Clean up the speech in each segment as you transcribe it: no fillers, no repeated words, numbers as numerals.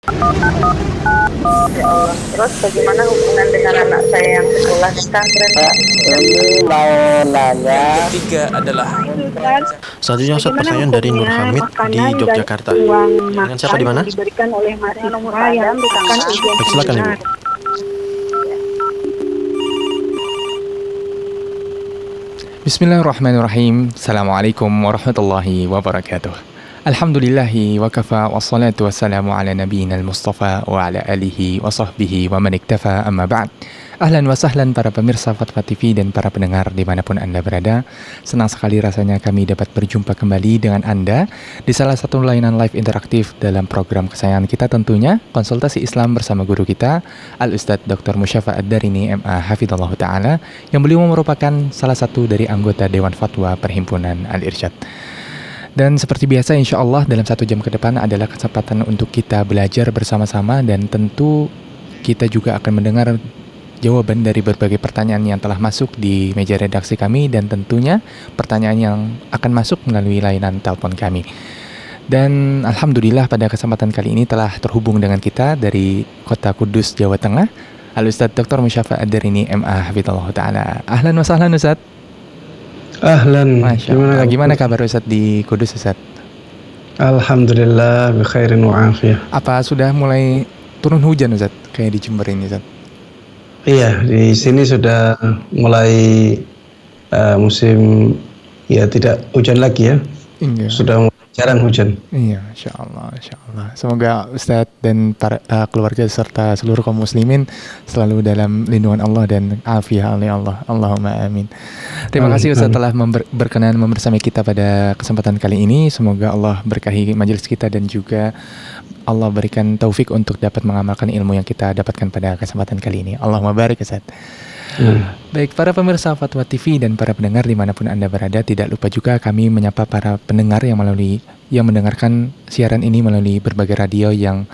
Ya Allah. Terus bagaimana hubungan dengan anak saya yang sekolah di pesantren? Ini mau nanya. Ketiga adalah Selanjutnya Ustaz, Bagaimana pertanyaan dari Nur hukumnya Hamid di makanan dan Yogyakarta. uang Dengan siapa makan di mana? yang diberikan oleh mahasiswa yang akan ujian Baik, silakan Ibu. seminar? Bismillahirrahmanirrahim. Assalamualaikum warahmatullahi wabarakatuh. Alhamdulillahi wa kafa wassalatu wassalamu ala nabiyyina al-mustafa wa ala alihi wa sahbihi wa man iktafa amma ba'd. Ahlan wa sahlan para pemirsa Fatwa TV dan para pendengar dimanapun Anda berada. Senang sekali rasanya kami dapat berjumpa kembali dengan Anda di salah satu layanan live interaktif dalam program kesayangan kita tentunya, Konsultasi Islam bersama guru kita, Al-Ustadz Dr. Musyafa Ad-Darini MA Hafidhallahu Ta'ala, yang beliau merupakan salah satu dari anggota Dewan Fatwa Perhimpunan Al-Irsyad. Dan seperti biasa insya Allah dalam 1 jam ke depan adalah kesempatan untuk kita belajar bersama-sama, dan tentu kita juga akan mendengar jawaban dari berbagai pertanyaan yang telah masuk di meja redaksi kami, dan tentunya pertanyaan yang akan masuk melalui layanan telepon kami. Dan Alhamdulillah pada kesempatan kali ini telah terhubung dengan kita dari Kota Kudus, Jawa Tengah, Al-Ustadz Dr. Musyafa Ad-Darini MA Hafidhallahu Ta'ala. Ahlan wa sahlan Ustadz. Ahlan. Masya Allah. Gimana kabar Ustadz di Kudus Ustadz? Alhamdulillah bi khairin wa afiyah. Apa sudah mulai turun hujan Ustadz kayak di Jember ini Ustadz? Iya, di sini sudah mulai musim ya tidak hujan lagi ya. Iya. Sudah mulai jarang hujan. Iya, Insya Allah, Insya Allah. Semoga Ustadz dan para keluarga serta seluruh kaum muslimin selalu dalam lindungan Allah dan afiah oleh Allah. Allahumma amin. Terima kasih Ustadz telah berkenan membersami kita pada kesempatan kali ini. Semoga Allah berkahi majelis kita dan juga Allah berikan taufik untuk dapat mengamalkan ilmu yang kita dapatkan pada kesempatan kali ini. Allahumma barik Ustadz. Baik, para pemirsa Fatwa TV dan para pendengar dimanapun Anda berada, tidak lupa juga kami menyapa para pendengar yang mendengarkan siaran ini melalui berbagai radio yang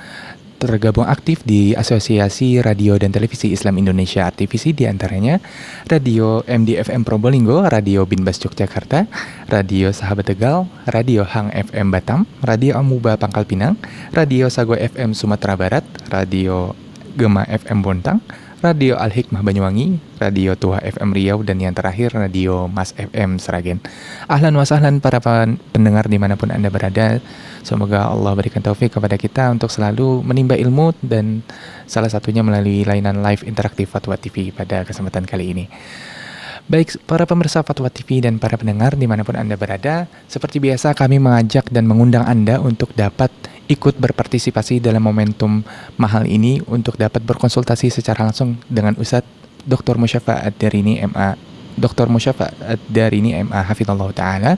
tergabung aktif di Asosiasi Radio dan Televisi Islam Indonesia (ATVISI), di antaranya Radio MDFM Probolinggo, Radio Binbas Yogyakarta, Radio Sahabat Tegal, Radio Hang FM Batam, Radio Amuba Pangkal Pinang, Radio Sago FM Sumatera Barat, Radio Gema FM Bontang, Radio Al-Hikmah Banyuwangi, Radio Tuha FM Riau, dan yang terakhir Radio Mas FM Seragen. Ahlan wa sahlan para pendengar dimanapun Anda berada. Semoga Allah berikan taufik kepada kita untuk selalu menimba ilmu, dan salah satunya melalui layanan live interaktif Fatwa TV pada kesempatan kali ini. Baik, para pemirsa Fatwa TV dan para pendengar dimanapun Anda berada, seperti biasa kami mengajak dan mengundang Anda untuk dapat ikut berpartisipasi dalam momentum mahal ini, untuk dapat berkonsultasi secara langsung dengan Ustadz Dr. Musyafa Ad-Darini MA Dr. Musyafa Ad-Darini MA Hafidhallahu Ta'ala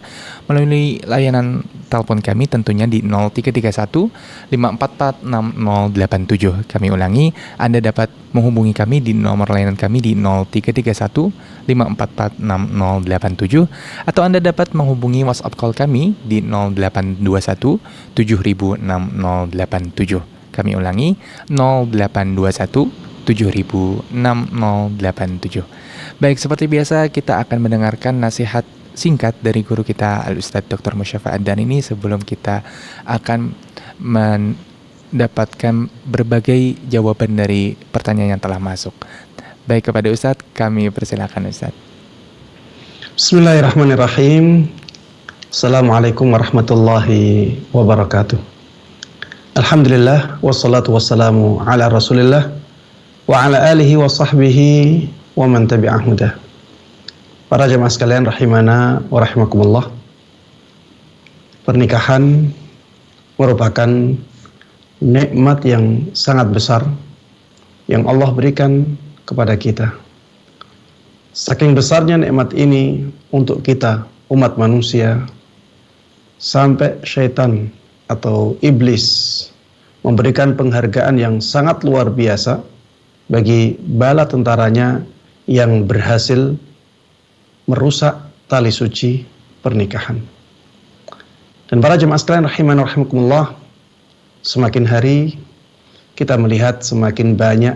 melalui layanan telepon kami tentunya di 0331 544 6087. Kami ulangi, Anda dapat menghubungi kami di nomor layanan kami di 0331 544 6087, atau Anda dapat menghubungi WhatsApp call kami di 0821 7000 6087. Kami ulangi 0821 7000 6087. Baik, seperti biasa kita akan mendengarkan nasihat singkat dari guru kita Al-Ustadz Dr. Musyafa Ad-Darini sebelum kita akan mendapatkan berbagai jawaban dari pertanyaan yang telah masuk. Baik, kepada Ustadz kami persilakan Ustadz. Bismillahirrahmanirrahim. Assalamualaikum warahmatullahi wabarakatuh. Alhamdulillah wassalatu wassalamu ala Rasulillah wa ala alihi wa sahbihi wa man tabi'ah hudah. Para jemaah sekalian rahimana wa rahimakumullah. Pernikahan merupakan nikmat yang sangat besar yang Allah berikan kepada kita. Saking besarnya nikmat ini untuk kita umat manusia, sampai syaitan atau iblis memberikan penghargaan yang sangat luar biasa bagi bala tentaranya yang berhasil merusak tali suci pernikahan. Dan para jemaah sekalian rahimana rahimakumullah, semakin hari kita melihat semakin banyak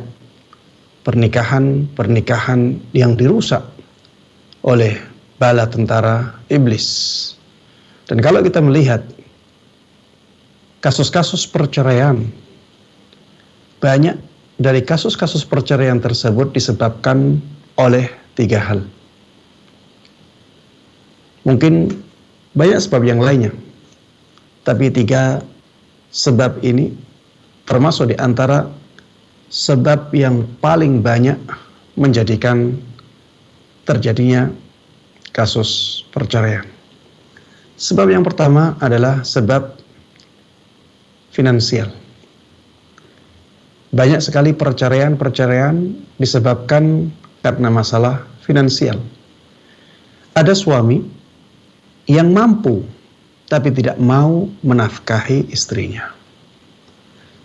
pernikahan yang dirusak oleh bala tentara iblis. Dan kalau kita melihat kasus-kasus perceraian banyak dari kasus-kasus perceraian tersebut disebabkan oleh 3 hal. Mungkin banyak sebab yang lainnya, tapi 3 sebab ini termasuk di antara sebab yang paling banyak menjadikan terjadinya kasus perceraian. Sebab yang pertama adalah sebab finansial. Banyak sekali perceraian disebabkan karena masalah finansial. Ada suami yang mampu tapi tidak mau menafkahi istrinya,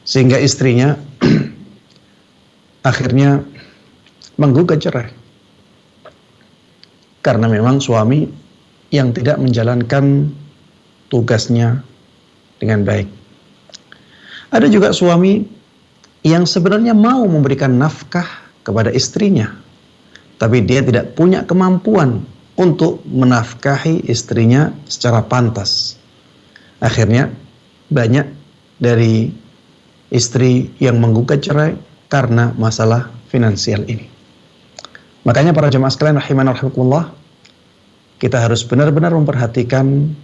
sehingga istrinya akhirnya menggugat cerai karena memang suami yang tidak menjalankan tugasnya dengan baik. Ada juga suami yang sebenarnya mau memberikan nafkah kepada istrinya, tapi dia tidak punya kemampuan untuk menafkahi istrinya secara pantas. Akhirnya banyak dari istri yang menggugat cerai karena masalah finansial ini. Makanya para jemaah sekalian rahimana rahimakumullah, kita harus benar-benar memperhatikan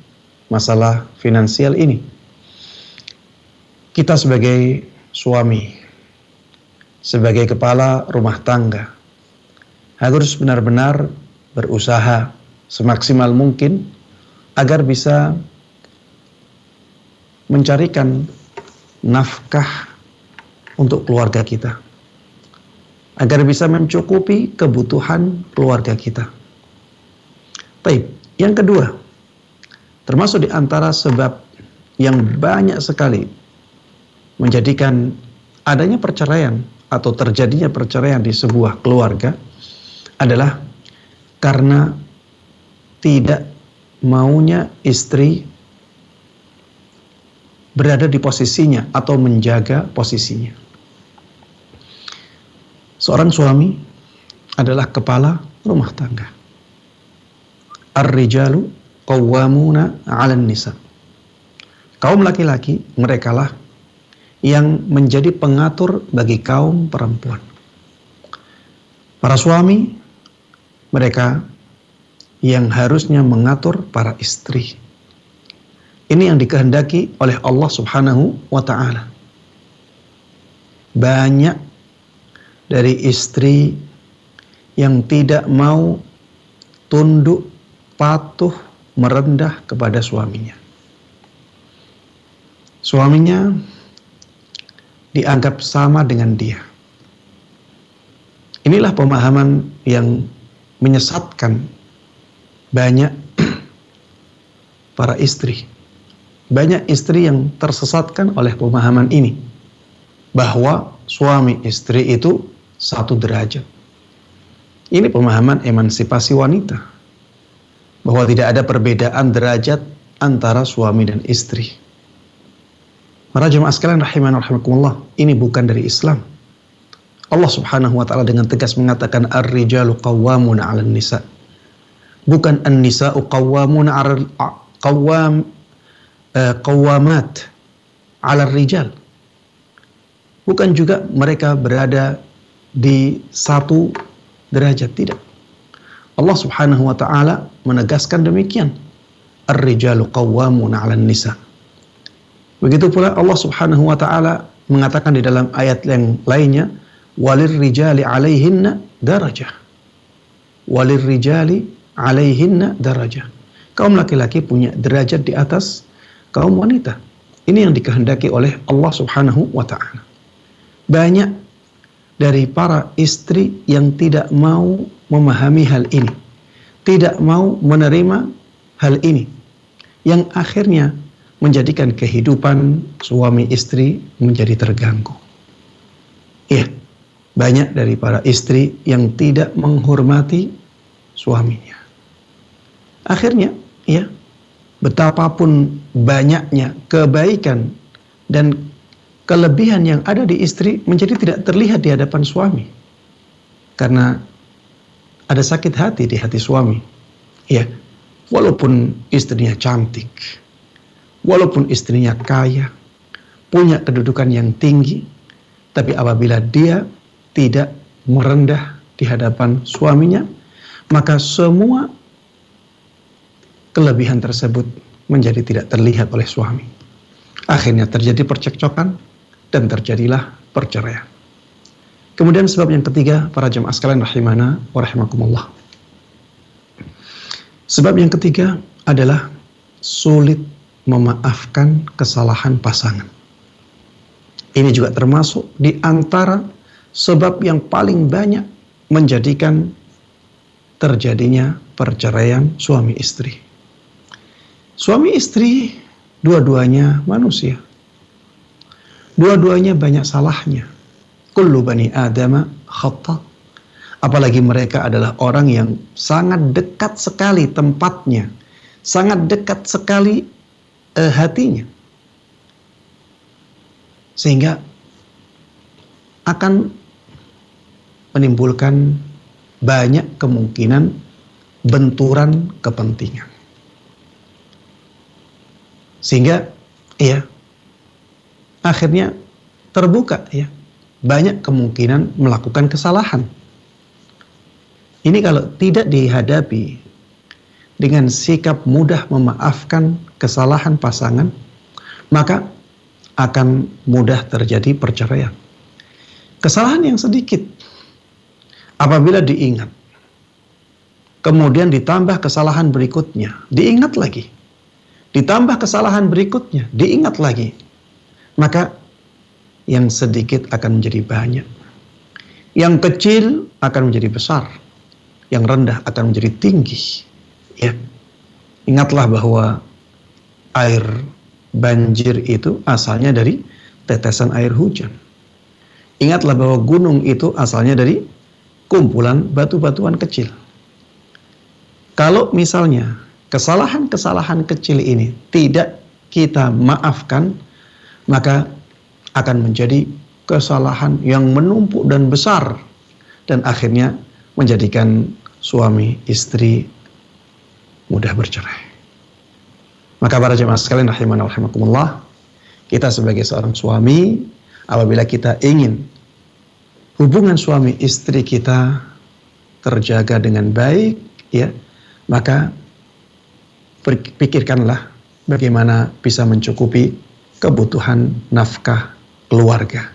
masalah finansial ini. Kita sebagai suami, sebagai kepala rumah tangga, harus benar-benar berusaha semaksimal mungkin agar bisa mencarikan nafkah untuk keluarga kita, agar bisa mencukupi kebutuhan keluarga kita. Baik, yang kedua, termasuk di antara sebab yang banyak sekali menjadikan adanya perceraian atau terjadinya perceraian di sebuah keluarga adalah karena tidak maunya istri berada di posisinya atau menjaga posisinya. Seorang suami adalah kepala rumah tangga. Ar-rijalu qawwamuna 'alan nisa. Kaum laki-laki merekalah yang menjadi pengatur bagi kaum perempuan. Para suami mereka yang harusnya mengatur para istri. Ini yang dikehendaki oleh Allah Subhanahu wa ta'ala. Banyak dari istri yang tidak mau tunduk, patuh, merendah kepada suaminya. Suaminya dianggap sama dengan dia. Inilah pemahaman yang menyesatkan banyak para istri. Banyak istri yang tersesatkan oleh pemahaman ini, bahwa suami istri itu satu derajat. Ini pemahaman emansipasi wanita, bahwa tidak ada perbedaan derajat antara suami dan istri. Para jemaah sekalian rahimana rahimakumullah, ini bukan dari Islam. Allah Subhanahu wa ta'ala dengan tegas mengatakan ar-rijalu qawwamuna 'alan nisa. Bukan an-nisa'u qawwamuna 'alal qawwamat 'alal rijal. Bukan juga mereka berada di satu derajat, tidak. Allah Subhanahu wa ta'ala menegaskan demikian. Ar-rijalu qawwamuna 'alan nisa. Begitu pula Allah Subhanahu wa ta'ala mengatakan di dalam ayat yang lainnya, walir rijali 'alaihinna darajah. Walir rijali 'alaihinna darajah. Kaum laki-laki punya derajat di atas kaum wanita. Ini yang dikehendaki oleh Allah Subhanahu wa ta'ala. Banyak dari para istri yang tidak mau memahami hal ini, tidak mau menerima hal ini, yang akhirnya menjadikan kehidupan suami istri menjadi terganggu. Iya, banyak dari para istri yang tidak menghormati suaminya. Akhirnya, ya, betapapun banyaknya kebaikan dan kelebihan yang ada di istri menjadi tidak terlihat di hadapan suami. Karena ada sakit hati di hati suami. Ya, walaupun istrinya cantik, walaupun istrinya kaya, punya kedudukan yang tinggi, Tapi apabila dia tidak merendah di hadapan suaminya, maka semua kelebihan tersebut menjadi tidak terlihat oleh suami. Akhirnya terjadi percekcokan dan terjadilah perceraian. Kemudian sebab yang ketiga, para jemaah sekalian rahimana wa rahimakumullah. Sebab yang ketiga adalah sulit memaafkan kesalahan pasangan. Ini juga termasuk di antara sebab yang paling banyak menjadikan terjadinya perceraian suami istri. Suami istri dua-duanya manusia. Dua-duanya banyak salahnya. Kullu bani Adama khata'. Apalagi mereka adalah orang yang sangat dekat sekali tempatnya, sangat dekat sekali hatinya, sehingga akan menimbulkan banyak kemungkinan benturan kepentingan. Sehingga akhirnya terbuka banyak kemungkinan melakukan kesalahan. Ini kalau tidak dihadapi dengan sikap mudah memaafkan kesalahan pasangan, maka akan mudah terjadi perceraian. Kesalahan yang sedikit apabila diingat, kemudian ditambah kesalahan berikutnya, diingat lagi, ditambah kesalahan berikutnya, diingat lagi, maka yang sedikit akan menjadi banyak, yang kecil akan menjadi besar, yang rendah akan menjadi tinggi. Ingatlah bahwa air banjir itu asalnya dari tetesan air hujan. Ingatlah bahwa gunung itu asalnya dari kumpulan batu-batuan kecil. Kalau misalnya kesalahan-kesalahan kecil ini tidak kita maafkan, maka akan menjadi kesalahan yang menumpuk dan besar, dan akhirnya menjadikan suami istri mudah bercerai. Maka para jemaah sekalian rahimana wa rahimakumullah, kita sebagai seorang suami, apabila kita ingin hubungan suami istri kita terjaga dengan baik, maka pikirkanlah bagaimana bisa mencukupi kebutuhan nafkah keluarga.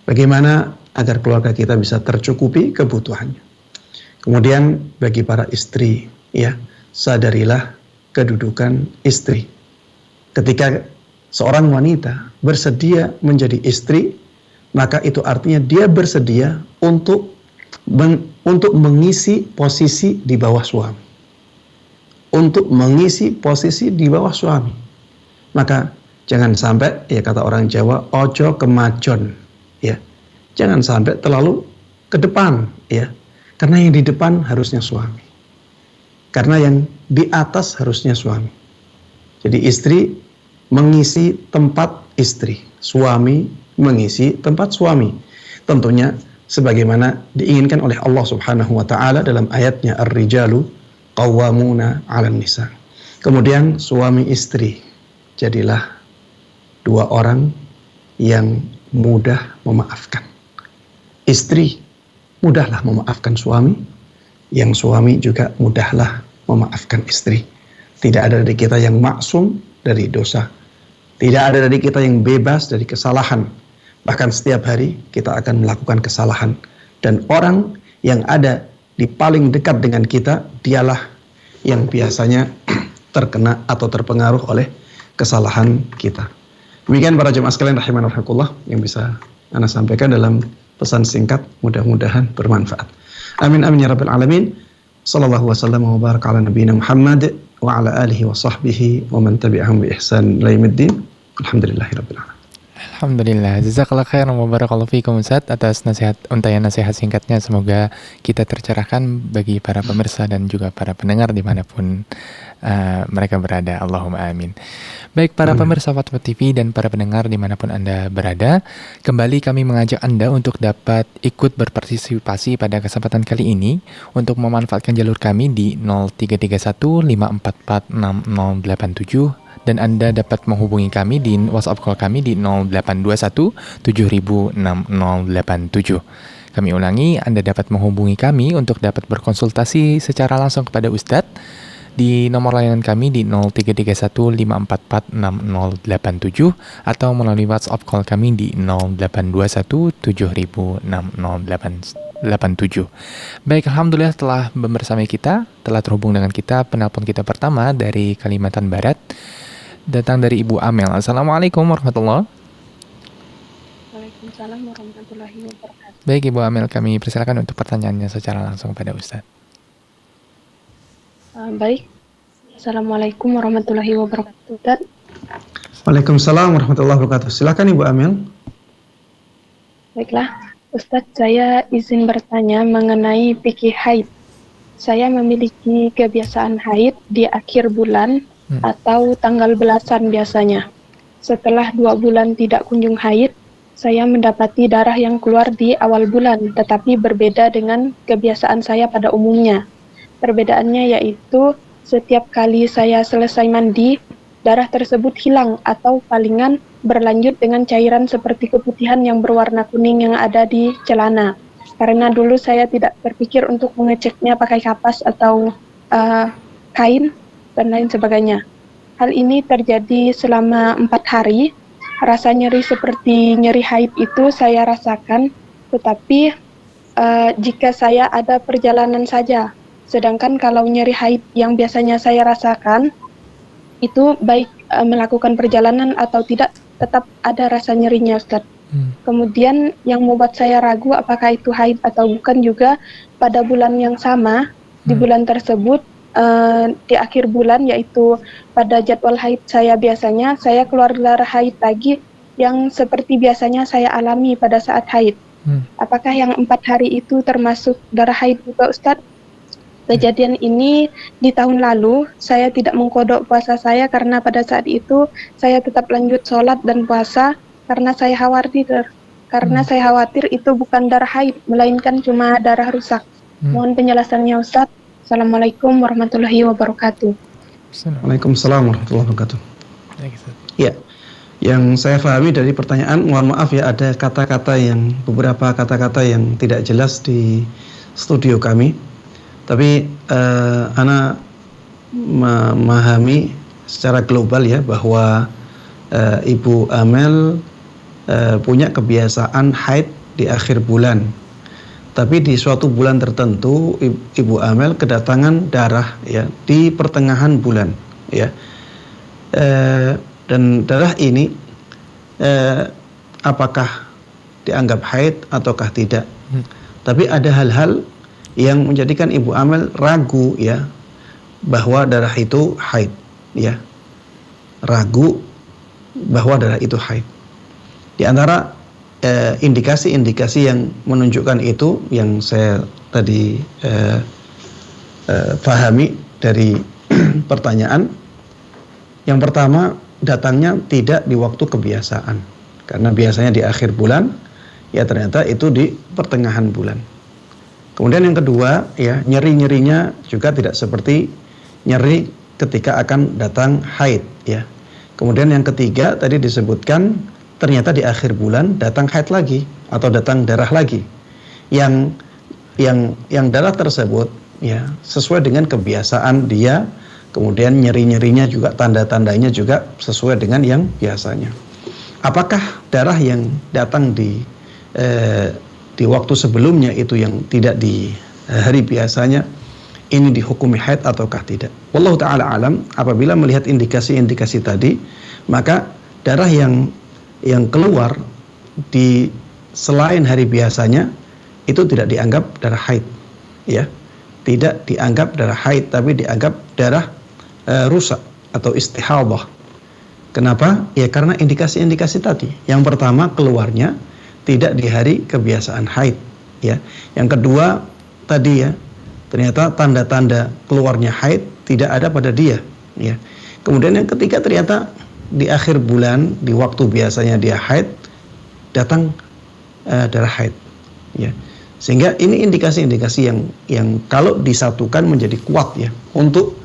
Bagaimana agar keluarga kita bisa tercukupi kebutuhannya. Kemudian bagi para istri, sadarilah kedudukan istri. Ketika seorang wanita bersedia menjadi istri, maka itu artinya dia bersedia untuk mengisi posisi di bawah suami. Untuk mengisi posisi di bawah suami. Maka jangan sampai, kata orang Jawa, ojo kemajon. Jangan sampai terlalu ke depan, Karena yang di depan harusnya suami. Karena yang di atas harusnya suami. Jadi istri mengisi tempat istri, suami mengisi tempat suami. Tentunya sebagaimana diinginkan oleh Allah Subhanahu wa taala dalam ayatnya Ar-Rijalu qawwamuna 'alan nisa. Kemudian suami istri, jadilah dua orang yang mudah memaafkan. Istri mudahlah memaafkan suami, yang suami juga mudahlah memaafkan istri. Tidak ada dari kita yang maksum dari dosa. Tidak ada dari kita yang bebas dari kesalahan. Bahkan setiap hari kita akan melakukan kesalahan. Dan orang yang ada di paling dekat dengan kita, dialah yang biasanya terkena atau terpengaruh oleh kesalahan kita. Demikian para jemaah sekalian rahimana wa rahimakumullah yang bisa Ana sampaikan dalam pesan singkat, mudah-mudahan bermanfaat. Amin amin ya rabbal alamin. Sallallahu wasallam wa baraka ala nabiyina Muhammad wa ala alihi wa sahbihi wa man tabi'ahum bi ihsan ila yaumiddin. Alhamdulillahirabbil alamin. Alhamdulillah, jazakallah khairan wa barakallahu fikum Ustaz atas untayan nasihat singkatnya. Semoga kita tercerahkan bagi para pemirsa dan juga para pendengar dimanapun mereka berada. Allahumma amin. Baik para pemirsa Fatwa TV dan para pendengar dimanapun Anda berada, kembali kami mengajak Anda untuk dapat ikut berpartisipasi pada kesempatan kali ini untuk memanfaatkan jalur kami di 0331 544 6087 Dan Anda dapat menghubungi kami di WhatsApp call kami di 0821 706087. Kami ulangi, Anda dapat menghubungi kami untuk dapat berkonsultasi secara langsung kepada Ustadz di nomor layanan kami di 0331544687 atau melalui WhatsApp call kami di 0821 706087. Baik, alhamdulillah telah bersama kita, telah terhubung dengan kita penelpon kita pertama dari Kalimantan Barat, datang dari Ibu Amel. Assalamualaikum warahmatullahi wabarakatuh. Waalaikumsalam warahmatullahi wabarakatuh. Baik Ibu Amel, kami persilakan untuk pertanyaannya secara langsung pada Ustadz. Baik. Assalamualaikum warahmatullahi wabarakatuh. Ustaz. Waalaikumsalam warahmatullahi wabarakatuh. Silakan Ibu Amel. Baiklah, Ustadz, saya izin bertanya mengenai fikih haid. Saya memiliki kebiasaan haid di akhir bulan atau tanggal belasan biasanya. Setelah 2 bulan tidak kunjung haid, saya mendapati darah yang keluar di awal bulan, tetapi berbeda dengan kebiasaan saya pada umumnya. Perbedaannya yaitu setiap kali saya selesai mandi, darah tersebut hilang atau palingan berlanjut dengan cairan seperti keputihan yang berwarna kuning yang ada di celana. Karena dulu saya tidak berpikir untuk mengeceknya pakai kapas atau kain dan lain sebagainya. Hal ini terjadi selama 4 hari. Rasa nyeri seperti nyeri haid itu saya rasakan, tetapi jika saya ada perjalanan saja. Sedangkan kalau nyeri haid yang biasanya saya rasakan, itu baik melakukan perjalanan atau tidak, tetap ada rasa nyerinya, Ustaz. Kemudian yang membuat saya ragu apakah itu haid atau bukan juga pada bulan yang sama, di bulan tersebut, di akhir bulan, yaitu pada jadwal haid saya biasanya, saya keluar darah haid lagi yang seperti biasanya saya alami pada saat haid. Apakah yang 4 hari itu termasuk darah haid juga, Ustaz? Kejadian ini di tahun lalu, saya tidak mengkodok puasa saya karena pada saat itu saya tetap lanjut sholat dan puasa karena saya khawatir. Karena saya khawatir itu bukan darah haid, melainkan cuma darah rusak. Mohon penjelasannya, Ustaz. Assalamualaikum warahmatullahi wabarakatuh. Waalaikumsalam warahmatullahi wabarakatuh. Ya, yang saya pahami dari pertanyaan, mohon maaf ya, ada beberapa kata-kata yang tidak jelas di studio kami. Tapi Ana memahami secara global ya bahwa Ibu Amel punya kebiasaan haid di akhir bulan. Tapi di suatu bulan tertentu Ibu Amel kedatangan darah ya di pertengahan bulan ya. Dan darah ini apakah dianggap haid ataukah tidak? Tapi ada hal-hal yang menjadikan Ibu Amel ragu ya bahwa darah itu haid ya. Ragu bahwa darah itu haid. Di antara indikasi-indikasi yang menunjukkan itu yang saya tadi pahami dari pertanyaan. Yang pertama, datangnya tidak di waktu kebiasaan. Karena biasanya di akhir bulan, ya ternyata itu di pertengahan bulan. Kemudian yang kedua, ya nyeri-nyerinya juga tidak seperti nyeri ketika akan datang haid, ya. Kemudian yang ketiga tadi disebutkan ternyata di akhir bulan datang haid lagi atau datang darah lagi. Yang darah tersebut ya sesuai dengan kebiasaan dia, kemudian nyeri-nyerinya juga tanda-tandanya juga sesuai dengan yang biasanya. Apakah darah yang datang di waktu sebelumnya itu yang tidak di hari biasanya ini dihukumi haid ataukah tidak? Wallahu ta'ala alam. Apabila melihat indikasi-indikasi tadi, maka darah yang keluar di selain hari biasanya itu tidak dianggap darah haid, ya, tidak dianggap darah haid, tapi dianggap darah rusak atau istihadah. Kenapa? Ya karena indikasi-indikasi tadi. Yang pertama, keluarnya tidak di hari kebiasaan haid, ya. Yang kedua tadi ya, ternyata tanda-tanda keluarnya haid tidak ada pada dia, ya. Kemudian yang ketiga ternyata di akhir bulan di waktu biasanya dia haid datang darah haid, ya. Sehingga ini indikasi-indikasi yang kalau disatukan menjadi kuat ya untuk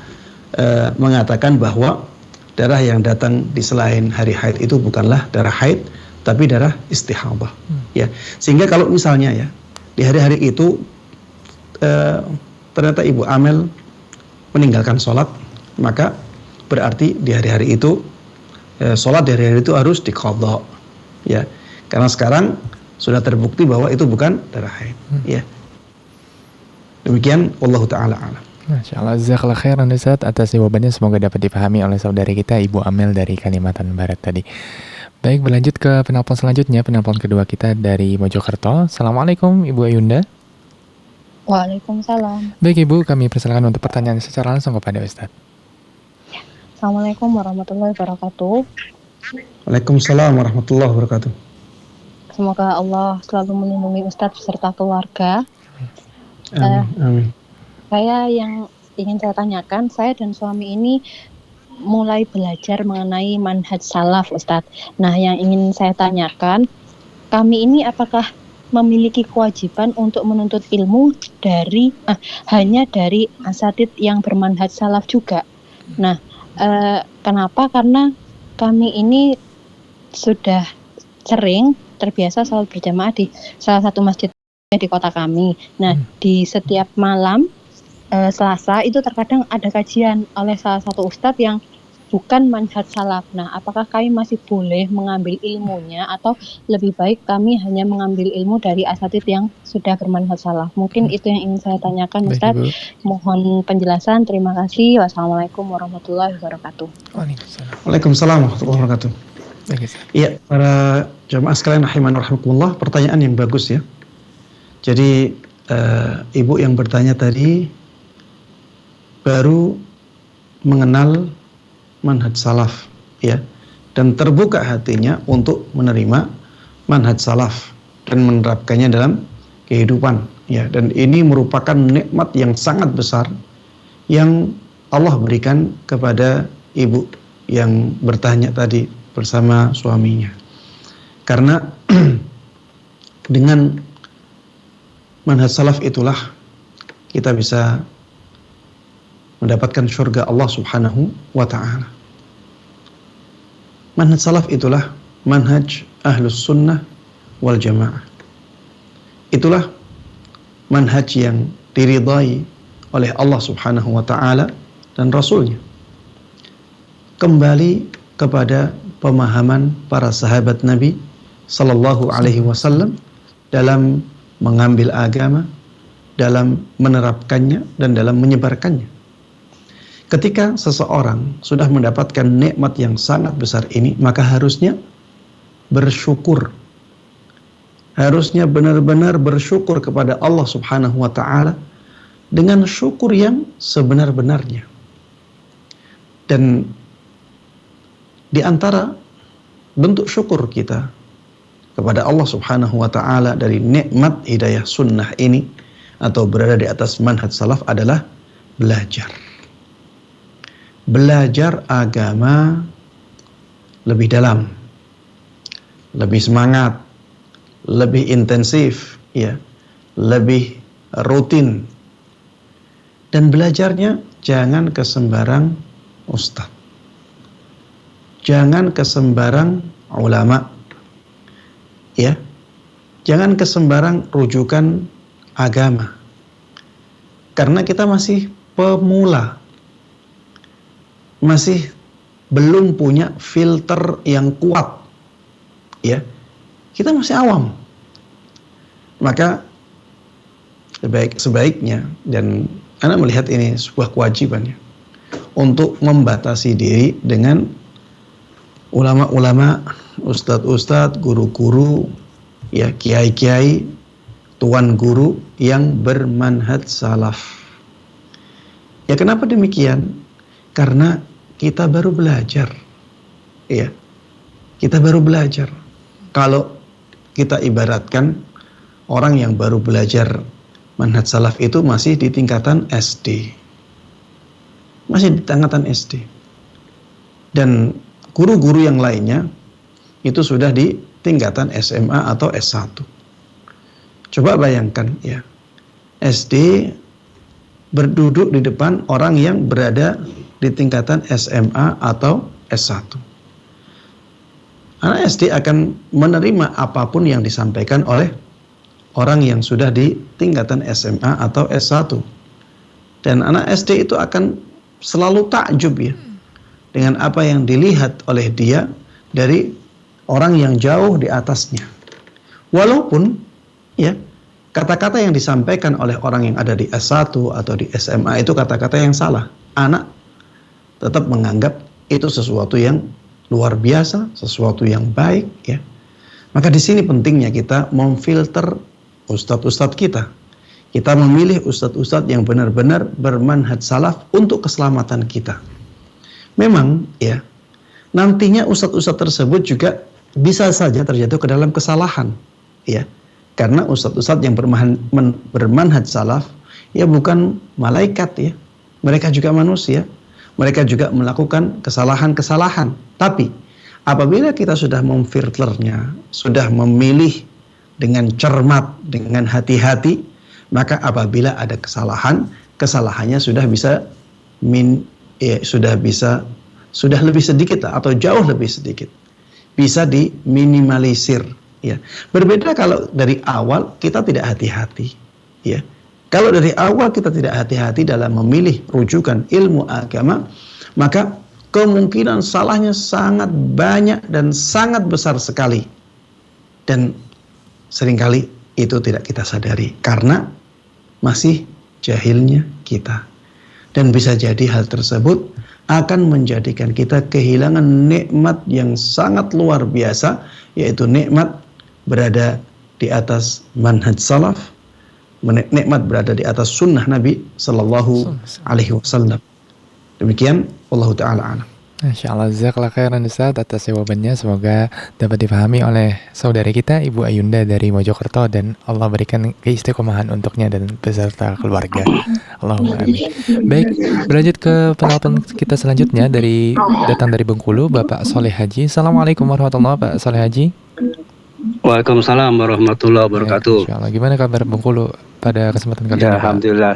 mengatakan bahwa darah yang datang di selain hari haid itu bukanlah darah haid, tapi darah istihadah. Ya, sehingga kalau misalnya ya di hari-hari itu ternyata ibu Amel meninggalkan sholat, maka berarti di hari-hari itu sholat di hari-hari itu harus diqadha. Ya, karena sekarang sudah terbukti bahwa itu bukan darah haid. Ya, demikian. Wallahu ta'ala a'lam. Masya Allah, jazakallah khairan Ustaz atas jawabannya, semoga dapat dipahami oleh saudari kita Ibu Amel dari Kalimantan Barat tadi. Baik, berlanjut ke penelpon selanjutnya, penelpon kedua kita dari Mojokerto. Assalamualaikum Ibu Ayunda. Waalaikumsalam. Baik Ibu, kami persilakan untuk pertanyaan secara langsung kepada Ustaz. Assalamualaikum warahmatullahi wabarakatuh. Waalaikumsalam warahmatullahi wabarakatuh. Semoga Allah selalu melindungi Ustadz beserta keluarga. Amin. Saya yang ingin saya tanyakan, saya dan suami ini mulai belajar mengenai manhaj salaf, Ustadz. Nah, yang ingin saya tanyakan, kami ini apakah memiliki kewajiban untuk menuntut ilmu dari hanya dari asatidz yang bermanhaj salaf juga? Nah, kenapa? Karena kami ini sudah sering terbiasa salat berjamaah di salah satu masjid di kota kami. Nah, di setiap malam Selasa itu terkadang ada kajian oleh salah satu ustadz yang bukan manhaj salaf. Nah, apakah kami masih boleh mengambil ilmunya atau lebih baik kami hanya mengambil ilmu dari asatidz yang sudah bermanhaj salaf? Mungkin itu yang ingin saya tanyakan, Ustaz. Mohon penjelasan. Terima kasih. Wassalamualaikum warahmatullahi wabarakatuh. Waalaikumsalam warahmatullahi wabarakatuh. Iya, para jamaah sekalian rahiman rahimakumullah, pertanyaan yang bagus ya. Jadi ibu yang bertanya tadi baru mengenal manhaj salaf ya, dan terbuka hatinya untuk menerima manhaj salaf dan menerapkannya dalam kehidupan ya, dan ini merupakan nikmat yang sangat besar yang Allah berikan kepada ibu yang bertanya tadi bersama suaminya, karena dengan manhaj salaf itulah kita bisa mendapatkan surga Allah Subhanahu wa ta'ala. Manhaj salaf itulah manhaj ahlus sunnah wal jamaah. Itulah manhaj yang diridai oleh Allah Subhanahu wa ta'ala dan Rasulnya. Kembali kepada pemahaman para sahabat Nabi Sallallahu Alaihi Wasallam dalam mengambil agama, dalam menerapkannya, dan dalam menyebarkannya. Ketika seseorang sudah mendapatkan nikmat yang sangat besar ini, maka harusnya bersyukur. Harusnya benar-benar bersyukur kepada Allah Subhanahu wa ta'ala dengan syukur yang sebenar-benarnya. Dan di antara bentuk syukur kita kepada Allah Subhanahu wa ta'ala dari nikmat hidayah sunnah ini atau berada di atas manhaj salaf adalah belajar. Belajar agama lebih dalam, lebih semangat, lebih intensif, ya, lebih rutin. Dan belajarnya jangan ke sembarang ustadz, jangan ke sembarang ulama, ya, jangan ke sembarang rujukan agama, karena kita masih pemula, masih belum punya filter yang kuat, ya, kita masih awam. Maka sebaiknya, dan Anda melihat ini sebuah kewajibannya, untuk membatasi diri dengan ulama-ulama, ustadz-ustadz, guru-guru, ya, kiai-kiai, tuan guru yang bermanhaj salaf. Ya, kenapa demikian? Karena kita baru belajar, ya, kita baru belajar. Kalau kita ibaratkan orang yang baru belajar manhaj salaf itu masih di tingkatan SD, masih di tingkatan SD, dan guru-guru yang lainnya itu sudah di tingkatan SMA atau S1. Coba bayangkan ya, SD berduduk di depan orang yang berada di tingkatan SMA atau S1. Anak SD akan menerima apapun yang disampaikan oleh orang yang sudah di tingkatan SMA atau S1. Dan anak SD itu akan selalu takjub ya dengan apa yang dilihat oleh dia dari orang yang jauh di atasnya. Walaupun ya kata-kata yang disampaikan oleh orang yang ada di S1 atau di SMA itu kata-kata yang salah, anak tetap menganggap itu sesuatu yang luar biasa, sesuatu yang baik ya. Maka di sini pentingnya kita memfilter ustadz-ustadz kita. Kita memilih ustadz-ustadz yang benar-benar bermanhaj salaf untuk keselamatan kita. Memang ya, nantinya ustadz-ustadz tersebut juga bisa saja terjatuh ke dalam kesalahan ya. Karena ustadz-ustadz yang bermanhaj salaf ya bukan malaikat ya. Mereka juga manusia. Mereka juga melakukan kesalahan-kesalahan. Tapi apabila kita sudah memfilternya, sudah memilih dengan cermat, dengan hati-hati, maka apabila ada kesalahan, kesalahannya sudah bisa sudah lebih sedikit atau jauh lebih sedikit. Bisa diminimalisir ya. Berbeda kalau dari awal kita tidak hati-hati ya. Kalau dari awal kita tidak hati-hati dalam memilih rujukan ilmu agama, maka kemungkinan salahnya sangat banyak dan sangat besar sekali. Dan seringkali itu tidak kita sadari karena masih jahilnya kita. Dan bisa jadi hal tersebut akan menjadikan kita kehilangan nikmat yang sangat luar biasa, yaitu nikmat berada di atas manhaj salaf, nikmat berada di atas sunnah Nabi Sallallahu Alaihi Wasallam. Demikian, Wallahu Ta'ala a'lam. Masya Allah, jazakallah khairan Ustaz atas jawabannya. Semoga dapat dipahami oleh saudari kita Ibu Ayunda dari Mojokerto, dan Allah berikan keistiqomahan untuknya dan beserta keluarga. Allahumma amin. Baik, berlanjut ke penelpon kita selanjutnya datang dari Bengkulu, Bapak Soleh Haji. Assalamualaikum warahmatullahi wabarakatuh, Pak Soleh Haji. Waalaikumsalam warahmatullahi wabarakatuh. Ya, gimana kabar Bengkulu pada kesempatan kali ini? Ya, alhamdulillah.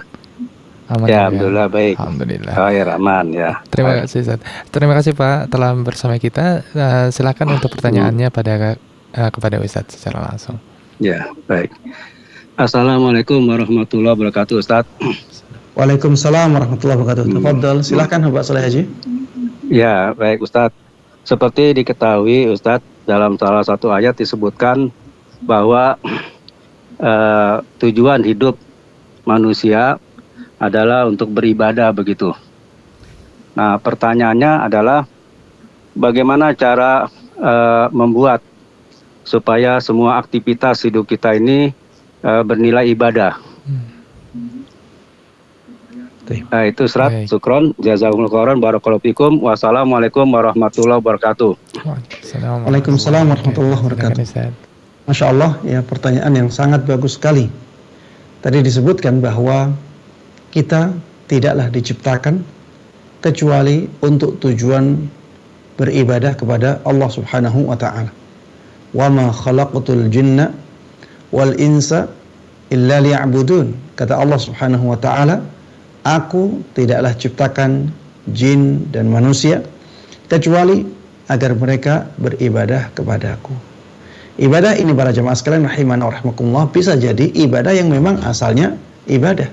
Aman, ya, alhamdulillah baik. Alhamdulillah. Khair, aman ya. Terima kasih Ustaz. Terima kasih Pak telah bersama kita. Silakan untuk pertanyaannya kepada Ustaz secara langsung. Ya, baik. Assalamualaikum warahmatullahi wabarakatuh, Ustaz. Waalaikumsalam warahmatullahi wabarakatuh. Tafadhal, silakan Bapak Soleh Haji. Ya, baik Ustaz. Seperti diketahui Ustaz, dalam salah satu ayat disebutkan bahwa tujuan hidup manusia adalah untuk beribadah begitu. Nah, pertanyaannya adalah bagaimana cara membuat supaya semua aktivitas hidup kita ini bernilai ibadah. Nah, itu surat Sukron, jazakumullah khairan, barakallahu fikum, wassalamualaikum warahmatullahi wabarakatuh. Waalaikumsalam warahmatullahi wabarakatuh. Masya Allah, ya, pertanyaan yang sangat bagus sekali. Tadi disebutkan bahwa kita tidaklah diciptakan kecuali untuk tujuan beribadah kepada Allah Subhanahu wa ta'ala. Wa ma khalaqatul jinna wal insa illa liya'budun. Kata Allah Subhanahu wa ta'ala, aku tidaklah ciptakan jin dan manusia kecuali agar mereka beribadah kepadaku. Ibadah ini para jemaah sekalian rahimana wa rahimakumullah bisa jadi ibadah yang memang asalnya ibadah.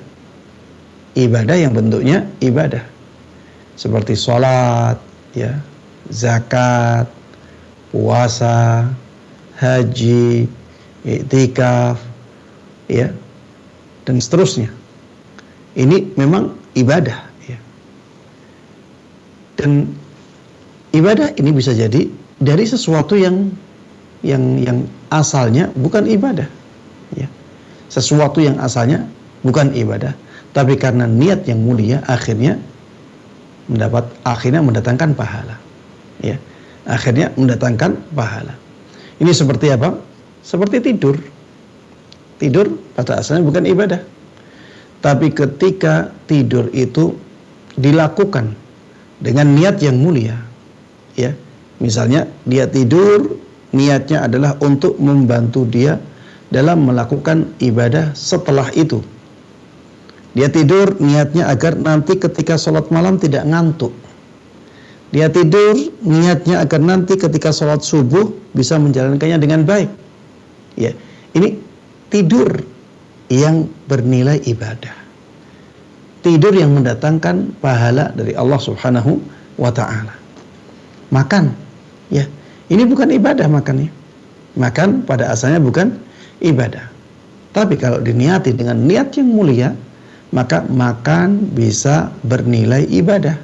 Ibadah yang bentuknya ibadah. Seperti sholat, ya, zakat, puasa, haji, iktikaf, ya, dan seterusnya. Ini memang ibadah, ya. Dan ibadah ini bisa jadi dari sesuatu yang asalnya bukan ibadah, ya. Sesuatu yang asalnya bukan ibadah, tapi karena niat yang mulia akhirnya mendatangkan pahala, ya. Akhirnya mendatangkan pahala. Ini seperti apa? Seperti tidur. Tidur pada asalnya bukan ibadah, tapi ketika tidur itu dilakukan dengan niat yang mulia, ya. Misalnya dia tidur, niatnya adalah untuk membantu dia dalam melakukan ibadah setelah itu. Dia tidur niatnya agar nanti ketika sholat malam tidak ngantuk. Dia tidur, niatnya agar nanti ketika sholat subuh bisa menjalankannya dengan baik. Ya, ini tidur yang bernilai ibadah. Tidur yang mendatangkan pahala dari Allah Subhanahu wa ta'ala. Makan, ya. Ini bukan ibadah makannya. Makan pada asalnya bukan ibadah. Tapi kalau diniati dengan niat yang mulia, maka makan bisa bernilai ibadah.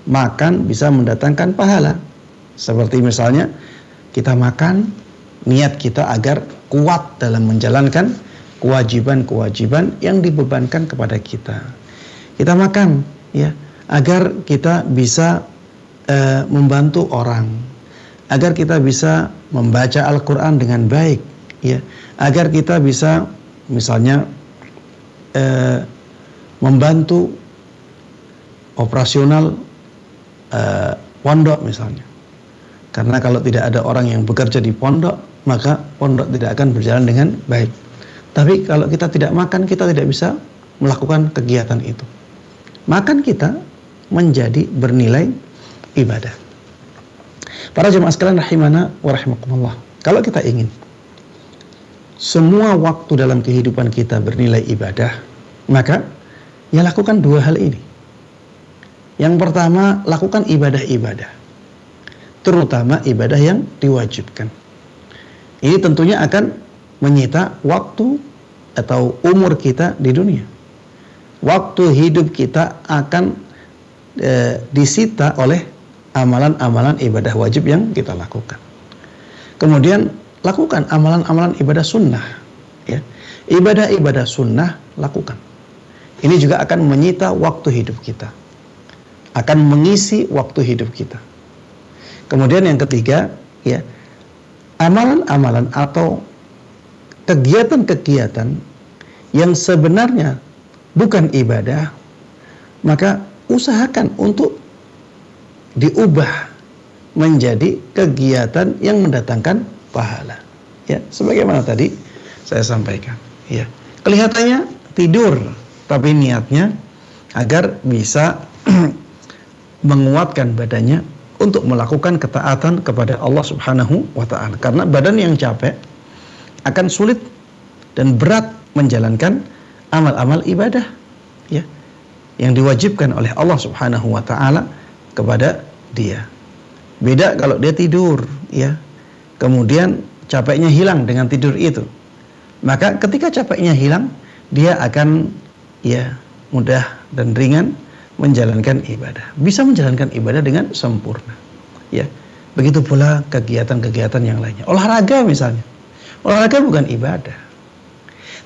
Makan bisa mendatangkan pahala. Seperti misalnya kita makan, niat kita agar kuat dalam menjalankan kewajiban-kewajiban yang dibebankan kepada kita. Kita makan, ya, agar kita bisa membantu orang, agar kita bisa membaca Al-Quran dengan baik, ya, agar kita bisa misalnya membantu operasional pondok misalnya. Karena kalau tidak ada orang yang bekerja di pondok, maka pondok tidak akan berjalan dengan baik. Tapi kalau kita tidak makan, kita tidak bisa melakukan kegiatan itu. Makan kita menjadi bernilai ibadah. Para jemaah sekalian rahimana wa rahimakumullah. Kalau kita ingin semua waktu dalam kehidupan kita bernilai ibadah, maka ya lakukan dua hal ini. Yang pertama, lakukan ibadah-ibadah, terutama ibadah yang diwajibkan. Ini tentunya akan menyita waktu atau umur kita di dunia. Waktu hidup kita akan disita oleh amalan-amalan ibadah wajib yang kita lakukan. Kemudian lakukan amalan-amalan ibadah sunnah, ya. Ibadah-ibadah sunnah lakukan. Ini juga akan menyita waktu hidup kita, akan mengisi waktu hidup kita. Kemudian yang ketiga, ya, amalan-amalan atau kegiatan-kegiatan yang sebenarnya bukan ibadah, maka usahakan untuk diubah menjadi kegiatan yang mendatangkan pahala. Ya, sebagaimana tadi saya sampaikan. Ya, kelihatannya tidur, tapi niatnya agar bisa menguatkan badannya untuk melakukan ketaatan kepada Allah Subhanahu wa ta'ala. Karena badan yang capek akan sulit dan berat menjalankan amal-amal ibadah, ya, yang diwajibkan oleh Allah Subhanahu wa ta'ala kepada dia. Beda kalau dia tidur, ya, kemudian capeknya hilang dengan tidur itu. Maka ketika capeknya hilang, dia akan, ya, mudah dan ringan menjalankan ibadah. Bisa menjalankan ibadah dengan sempurna, ya. Begitu pula kegiatan-kegiatan yang lainnya. Olahraga misalnya. Olahraga bukan ibadah.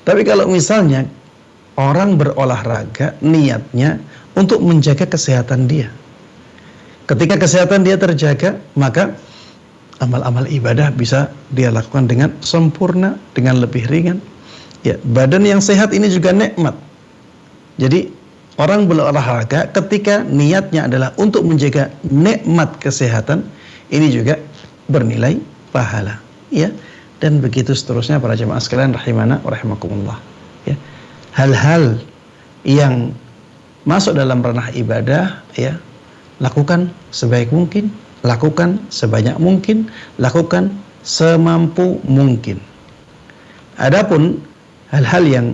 Tapi kalau misalnya orang berolahraga niatnya untuk menjaga kesehatan dia. Ketika kesehatan dia terjaga, maka amal-amal ibadah bisa dia lakukan dengan sempurna, dengan lebih ringan. Ya, badan yang sehat ini juga nikmat. Jadi orang berolahraga ketika niatnya adalah untuk menjaga nikmat kesehatan, ini juga bernilai pahala, ya. Dan begitu seterusnya para jemaah sekalian rahimana wa rahimakumullah, ya. Hal-hal yang masuk dalam ranah ibadah, ya, lakukan sebaik mungkin, lakukan sebanyak mungkin, lakukan semampu mungkin. Adapun hal-hal yang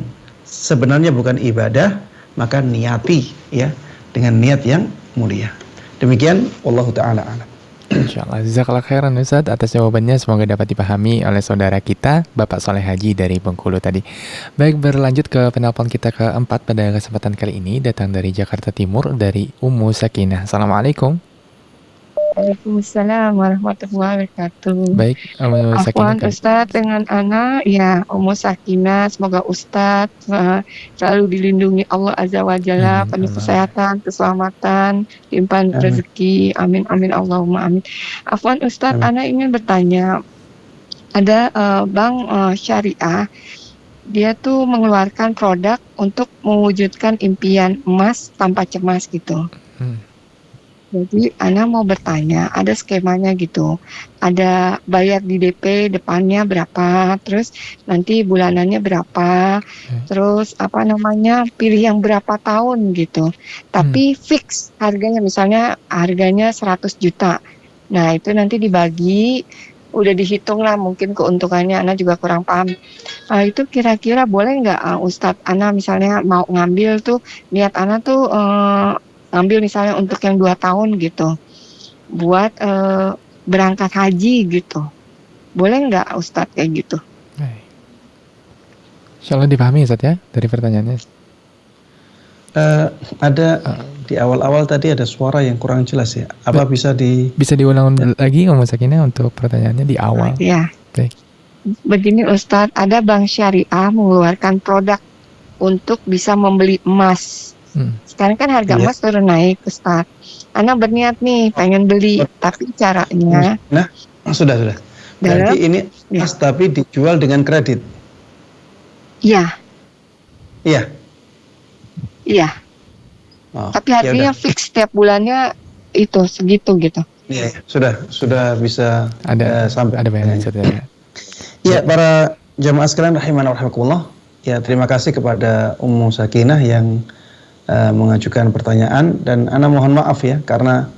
sebenarnya bukan ibadah, maka niati, ya, dengan niat yang mulia. Demikian wallahu taala alam. Insyaallah. Jazakallah khairan Ustaz atas jawabannya, semoga dapat dipahami oleh saudara kita Bapak Soleh Haji dari Bengkulu tadi. Baik, berlanjut ke penelpon kita keempat pada kesempatan kali ini, datang dari Jakarta Timur dari Ummu Sakinah. Assalamualaikum. Waalaikumsalam warahmatullahi wabarakatuh. Baik, Afwan Ustadz dengan Ana, ya, Ummu Sakinah, semoga Ustadz selalu dilindungi Allah Azza wa Jalla, penuh kesehatan, keselamatan, limpahan rezeki, amin amin Allahumma amin. Afwan Ustadz, Ana ingin bertanya, ada bank syariah, dia tuh mengeluarkan produk untuk mewujudkan impian emas tanpa cemas gitu. Jadi Ana mau bertanya, ada skemanya gitu. Ada bayar di DP depannya berapa, terus nanti bulanannya berapa, terus apa namanya, pilih yang berapa tahun gitu. Tapi fix harganya, misalnya harganya 100 juta. Nah, itu nanti dibagi, udah dihitung lah mungkin keuntungannya, Ana juga kurang paham. Itu kira-kira boleh nggak Ustadz, Ana misalnya mau ngambil tuh, niat Ana tuh ngambil misalnya untuk yang 2 tahun gitu, buat berangkat haji gitu. Boleh nggak Ustadz kayak gitu? Insyaallah dipahami Ustaz ya dari pertanyaannya. Ada di awal-awal tadi ada suara yang kurang jelas ya. Apa bisa diulang lagi Ummu Sakinah untuk pertanyaannya di awal? Ya. Baik. Begini Ustadz, ada bank syariah mengeluarkan produk untuk bisa membeli emas. Sekarang kan harga emas turun naik Ustadz. Ana berniat nih pengen beli, tapi caranya. Nah, sudah. Berarti ini emas tapi dijual dengan kredit. Iya. Oh, tapi harganya fix setiap bulannya itu segitu gitu. Iya, sudah bisa sampai. Ada bayaran saudara. Ya, para jamaah sekalian rahimana wa rahimakumullah. Ya, terima kasih kepada Ummu Sakinah yang mengajukan pertanyaan, dan Ana mohon maaf ya karena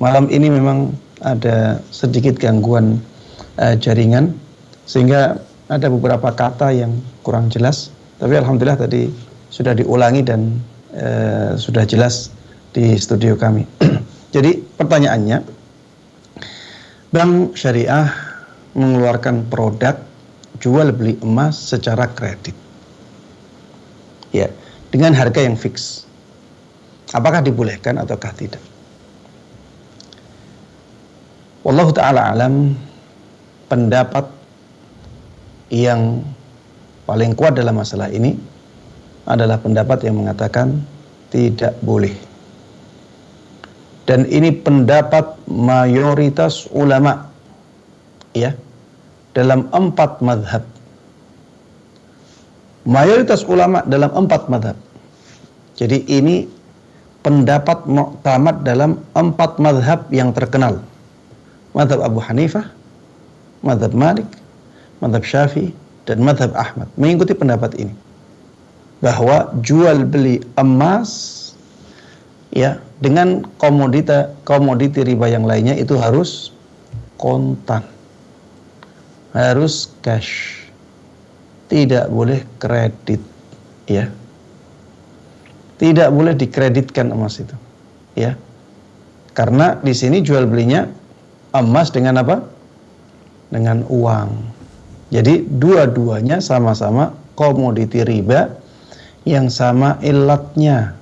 malam ini memang ada sedikit gangguan jaringan sehingga ada beberapa kata yang kurang jelas, tapi alhamdulillah tadi sudah diulangi dan sudah jelas di studio kami. Jadi pertanyaannya, bank syariah mengeluarkan produk jual beli emas secara kredit. Ya, dengan harga yang fix. Apakah dibolehkan ataukah tidak? Wallahu ta'ala alam, pendapat yang paling kuat dalam masalah ini adalah pendapat yang mengatakan tidak boleh. Dan ini pendapat mayoritas ulama ya dalam 4 mazhab. Mayoritas ulama dalam 4 mazhab. Jadi ini pendapat mu'tamad dalam 4 mazhab yang terkenal. Mazhab Abu Hanifah, mazhab Malik, mazhab Syafi'i, dan mazhab Ahmad mengikuti pendapat ini, bahwa jual beli emas ya dengan komoditi riba yang lainnya itu harus kontan, harus cash, tidak boleh kredit ya, tidak boleh dikreditkan emas itu ya, karena di sini jual belinya emas dengan apa? Dengan uang. Jadi dua-duanya sama-sama komoditi riba yang sama ilatnya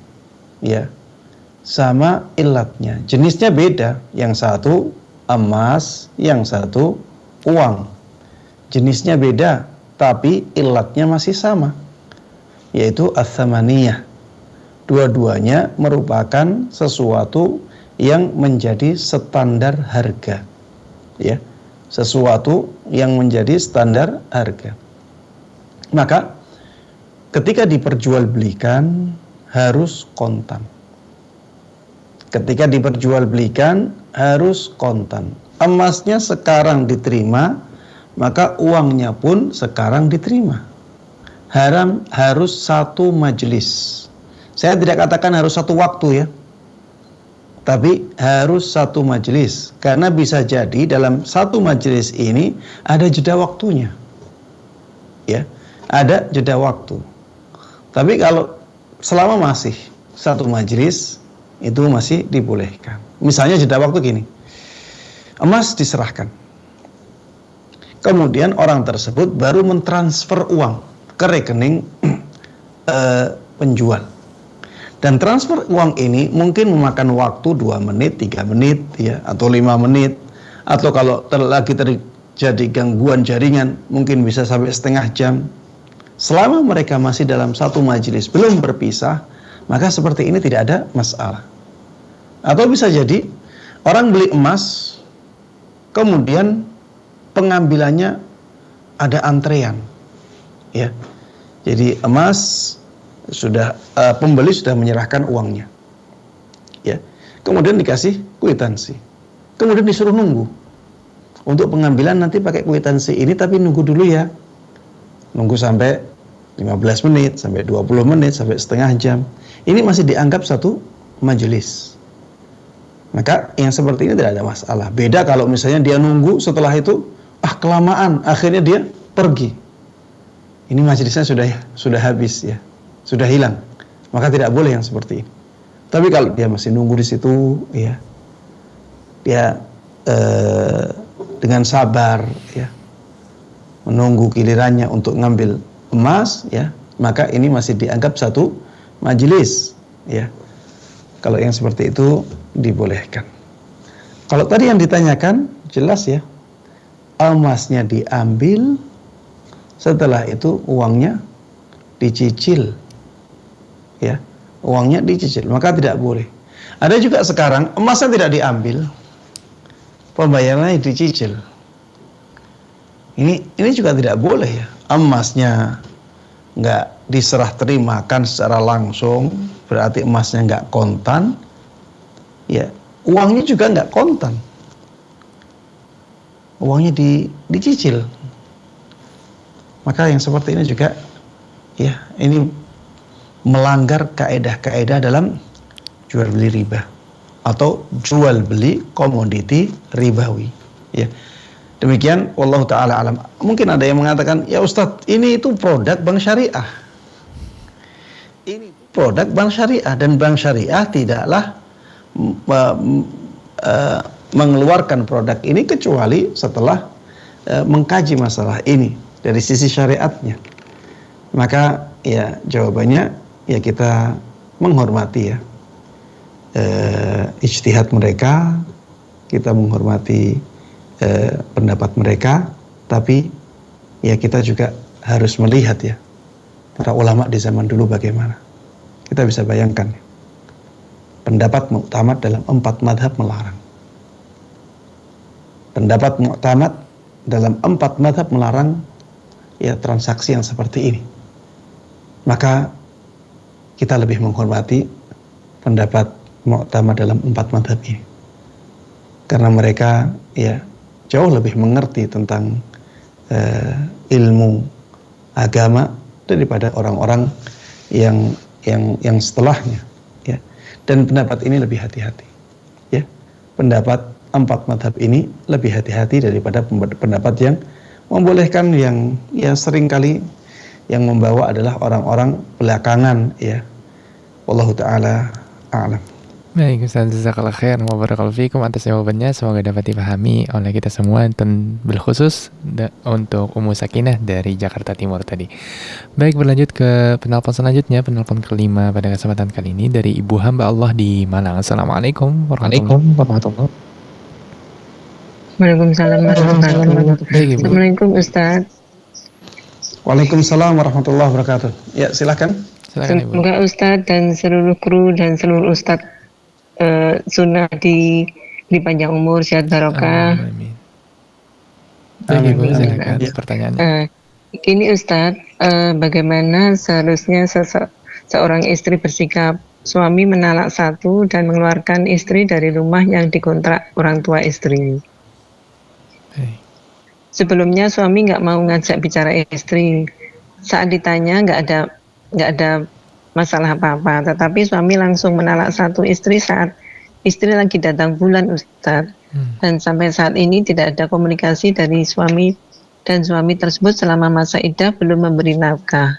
ya, sama ilatnya, jenisnya beda, yang satu emas, yang satu uang, jenisnya beda tapi ilatnya masih sama, yaitu ats-tsamaniyah. Dua-duanya merupakan sesuatu yang menjadi standar harga ya, sesuatu yang menjadi standar harga. Maka ketika diperjualbelikan harus kontan. Ketika diperjualbelikan harus kontan. Emasnya sekarang diterima, maka uangnya pun sekarang diterima. Harus satu majelis. Saya tidak katakan harus satu waktu ya, tapi harus satu majelis, karena bisa jadi dalam satu majelis ini ada jeda waktunya ya, ada jeda waktu. Tapi kalau selama masih satu majelis itu masih dibolehkan. Misalnya jeda waktu gini, emas diserahkan, kemudian orang tersebut baru mentransfer uang ke rekening penjual. Dan transfer uang ini mungkin memakan waktu 2 menit, 3 menit ya, atau 5 menit, atau kalau lagi terjadi gangguan jaringan mungkin bisa sampai setengah jam. Selama mereka masih dalam satu majelis belum berpisah, maka seperti ini tidak ada masalah. Atau bisa jadi orang beli emas, kemudian pengambilannya ada antrean ya. Jadi emas sudah pembeli sudah menyerahkan uangnya ya, kemudian dikasih kwitansi, kemudian disuruh nunggu untuk pengambilan nanti pakai kwitansi ini, tapi nunggu dulu ya, nunggu sampai 15 menit, sampai 20 menit, sampai setengah jam. Ini masih dianggap satu majelis. Maka yang seperti ini tidak ada masalah. Beda kalau misalnya dia nunggu, setelah itu kelamaan, akhirnya dia pergi. Ini majelisnya sudah habis ya, sudah hilang. Maka tidak boleh yang seperti ini. Tapi kalau dia masih nunggu di situ, ya, dia dengan sabar, ya, menunggu gilirannya untuk ngambil emas, ya, maka ini masih dianggap satu majelis, ya. Kalau yang seperti itu dibolehkan. Kalau tadi yang ditanyakan jelas ya, emasnya diambil, setelah itu uangnya dicicil, ya, uangnya dicicil, maka tidak boleh. Ada juga sekarang emasnya tidak diambil, pembayarannya dicicil. Ini juga tidak boleh ya, emasnya nggak diserah terimakan secara langsung, berarti emasnya nggak kontan, ya, uangnya juga nggak kontan, uangnya dicicil. Maka yang seperti ini juga, ya, ini melanggar kaedah-kaedah dalam jual beli riba atau jual beli komoditi ribawi, ya. Demikian, wallahu taala alam. Mungkin ada yang mengatakan, ya Ustadz, ini itu produk bank syariah. Ini produk bank syariah, dan bank syariah tidaklah mengeluarkan produk ini kecuali setelah mengkaji masalah ini dari sisi syariatnya. Maka ya jawabannya, ya kita menghormati ya ijtihad mereka, kita menghormati pendapat mereka, tapi ya kita juga harus melihat ya para ulama di zaman dulu bagaimana. Kita bisa bayangkan pendapat muktamad dalam 4 madhab melarang. Pendapat muktamad dalam 4 madhab melarang ya transaksi yang seperti ini. Maka kita lebih menghormati pendapat muktamad dalam 4 madhab ini, karena mereka ya jauh lebih mengerti tentang ilmu agama daripada orang-orang yang setelahnya, ya. Dan pendapat ini lebih hati-hati, ya. Pendapat 4 madhab ini lebih hati-hati daripada pendapat yang membolehkan, yang sering kali yang membawa adalah orang-orang belakangan, ya. Wallahu taala a'lam. Baik, Ustaz, jazakallah khair wa barakallahu fikum atas jawabannya. Semoga dapat dipahami oleh kita semua, dan bilkhusus untuk Ummu Sakinah dari Jakarta Timur tadi. Baik, berlanjut ke penelpon selanjutnya, penelpon kelima pada kesempatan kali ini dari Ibu Hamba Allah di Malang. Assalamualaikum warahmatullahi wabarakatuh. Waalaikumsalam warahmatullahi wabarakatuh. Assalamualaikum Ustaz. Waalaikumsalam warahmatullahi wabarakatuh. Ya, silakan. Semoga Ustaz dan seluruh kru dan seluruh Ustaz sunnah dipanjang umur, sehat barokah. Amin. Baik, Ibu, silakan pertanyaannya. Ini Ustaz, bagaimana seharusnya seorang istri bersikap? Suami menalak satu dan mengeluarkan istri dari rumah yang dikontrak orang tua istri. Sebelumnya suami nggak mau ngajak bicara istri. Saat ditanya nggak ada masalah apa-apa, tetapi suami langsung menalak satu istri saat istri lagi datang bulan, Ustadz. Dan sampai saat ini tidak ada komunikasi dari suami, dan suami tersebut selama masa iddah belum memberi nafkah.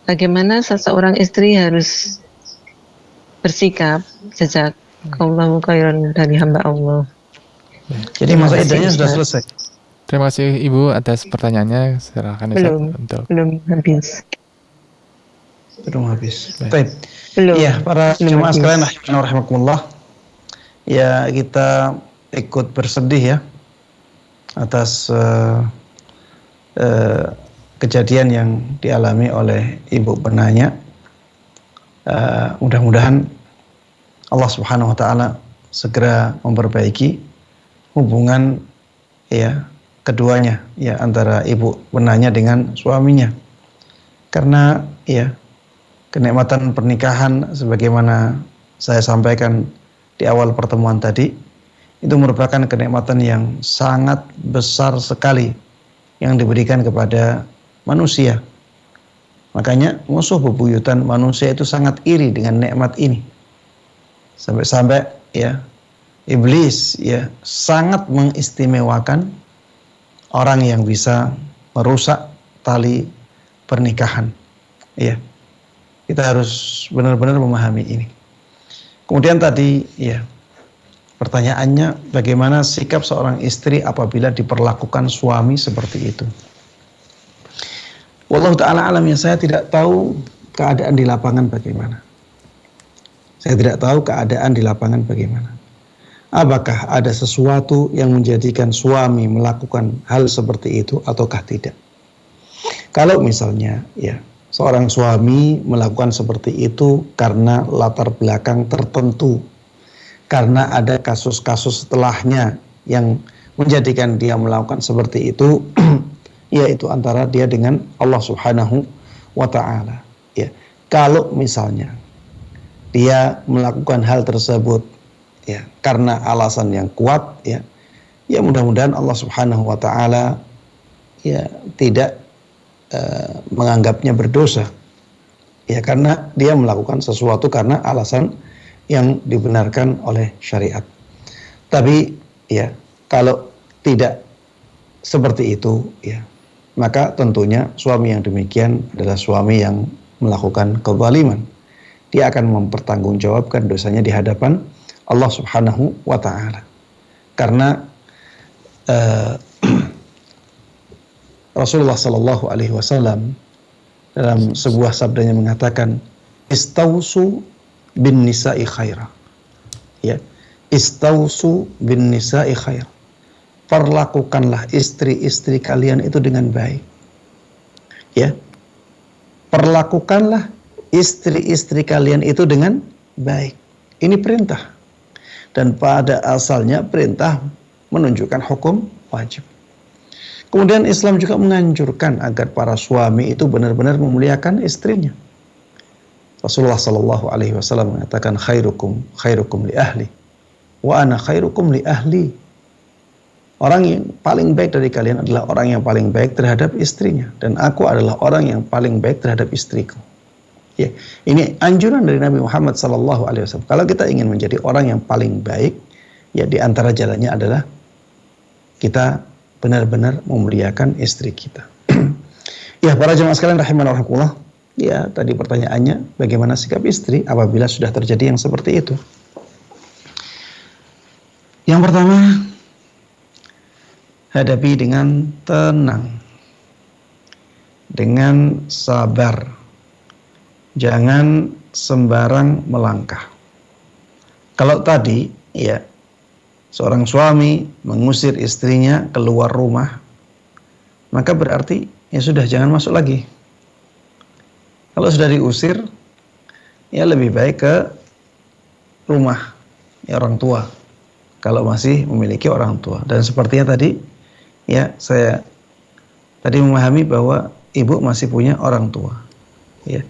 Bagaimana seseorang istri harus bersikap? Jazakallahu khairan dari hamba Allah. Jadi masa iddahnya sudah selesai. Terima kasih Ibu atas pertanyaannya. Silakan Ustaz. Belum habis. Belum habis. Baik. Ya, para jemaah sekalian rahimakumullah. Ya, kita ikut bersedih ya atas kejadian yang dialami oleh Ibu penanya. Mudah-mudahan Allah Subhanahu wa taala segera memperbaiki hubungan ya keduanya, ya, antara ibu penanya dengan suaminya. Karena ya kenikmatan pernikahan sebagaimana saya sampaikan di awal pertemuan tadi, itu merupakan kenikmatan yang sangat besar sekali yang diberikan kepada manusia. Makanya musuh bebuyutan manusia itu sangat iri dengan nikmat ini. Sampai-sampai ya iblis ya sangat mengistimewakan orang yang bisa merusak tali pernikahan. Ya. Kita harus benar-benar memahami ini. Kemudian tadi ya pertanyaannya, bagaimana sikap seorang istri apabila diperlakukan suami seperti itu? Wallahu ta'ala alam, ya, saya tidak tahu keadaan di lapangan bagaimana. Saya tidak tahu keadaan di lapangan bagaimana. Apakah ada sesuatu yang menjadikan suami melakukan hal seperti itu ataukah tidak? Kalau misalnya ya seorang suami melakukan seperti itu karena latar belakang tertentu, karena ada kasus-kasus setelahnya yang menjadikan dia melakukan seperti itu, yaitu antara dia dengan Allah Subhanahu wa ta'ala. Ya. Kalau misalnya dia melakukan hal tersebut ya karena alasan yang kuat, ya mudah-mudahan Allah Subhanahu wa ta'ala ya tidak menganggapnya berdosa. Ya, karena dia melakukan sesuatu karena alasan yang dibenarkan oleh syariat. Tapi ya kalau tidak seperti itu, ya maka tentunya suami yang demikian adalah suami yang melakukan kezaliman. Dia akan mempertanggungjawabkan dosanya di hadapan Allah Subhanahu wa ta'ala. Karena Rasulullah Sallallahu Alaihi Wasallam dalam sebuah sabdanya mengatakan, istausu bin nisa'i khaira. Ya, istausu bin nisa'i khaira. Perlakukanlah istri-istri kalian itu dengan baik. Ya, perlakukanlah istri-istri kalian itu dengan baik. Ini perintah. Dan pada asalnya perintah menunjukkan hukum wajib. Kemudian Islam juga menganjurkan agar para suami itu benar-benar memuliakan istrinya. Rasulullah Sallallahu Alaihi Wasallam mengatakan, khairukum li ahli, wa ana khairukum li ahli. Orang yang paling baik dari kalian adalah orang yang paling baik terhadap istrinya, dan aku adalah orang yang paling baik terhadap istriku. Ya, ini anjuran dari Nabi Muhammad Sallallahu Alaihi Wasallam. Kalau kita ingin menjadi orang yang paling baik, ya di antara jalannya adalah kita benar-benar memuliakan istri kita. Ya, para jemaah sekalian rahimanallah. Ya, tadi pertanyaannya, bagaimana sikap istri apabila sudah terjadi yang seperti itu? Yang pertama, hadapi dengan tenang, dengan sabar. Jangan sembarang melangkah. Kalau tadi, ya, seorang suami mengusir istrinya keluar rumah, maka berarti ya sudah, jangan masuk lagi. Kalau sudah diusir, ya lebih baik ke rumah ya orang tua, kalau masih memiliki orang tua. Dan sepertinya tadi ya saya tadi memahami bahwa ibu masih punya orang tua. Ya,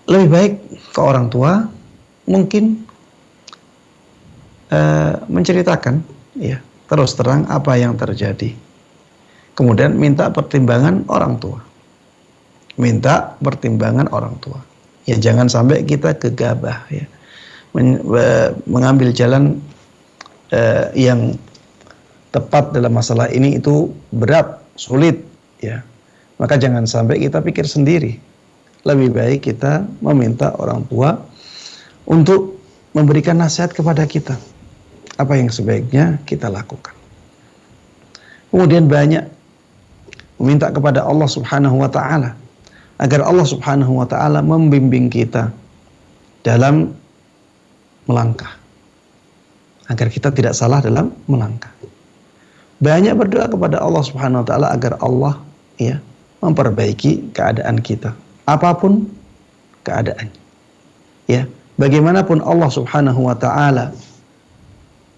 lebih baik ke orang tua, mungkin menceritakan ya terus terang apa yang terjadi. Kemudian minta pertimbangan orang tua. Minta pertimbangan orang tua. Ya jangan sampai kita gegabah ya. Mengambil jalan yang tepat dalam masalah ini itu berat, sulit ya. Maka jangan sampai kita pikir sendiri. Lebih baik kita meminta orang tua untuk memberikan nasihat kepada kita. Apa yang sebaiknya kita lakukan. Kemudian banyak meminta kepada Allah Subhanahu wa ta'ala agar Allah Subhanahu wa ta'ala membimbing kita dalam melangkah, agar kita tidak salah dalam melangkah. Banyak berdoa kepada Allah Subhanahu wa ta'ala agar Allah ya memperbaiki keadaan kita, apapun keadaannya. Ya, bagaimanapun Allah Subhanahu wa ta'ala,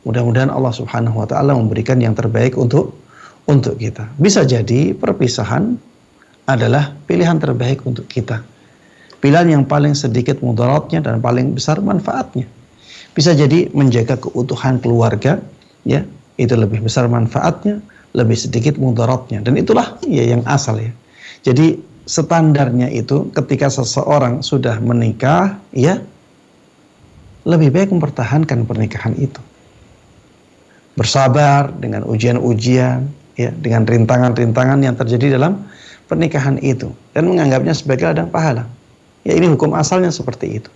mudah-mudahan Allah Subhanahu wa ta'ala memberikan yang terbaik untuk kita. Bisa jadi perpisahan adalah pilihan terbaik untuk kita. Pilihan yang paling sedikit mudaratnya dan paling besar manfaatnya. bisa jadi menjaga keutuhan keluarga, ya, itu lebih besar manfaatnya, lebih sedikit mudaratnya, dan itulah ya yang asal ya. Jadi standarnya itu ketika seseorang sudah menikah, ya, lebih baik mempertahankan pernikahan itu. Bersabar dengan ujian-ujian, ya, dengan rintangan-rintangan yang terjadi dalam pernikahan itu, dan menganggapnya sebagai ladang pahala. Ya, ini hukum asalnya seperti itu.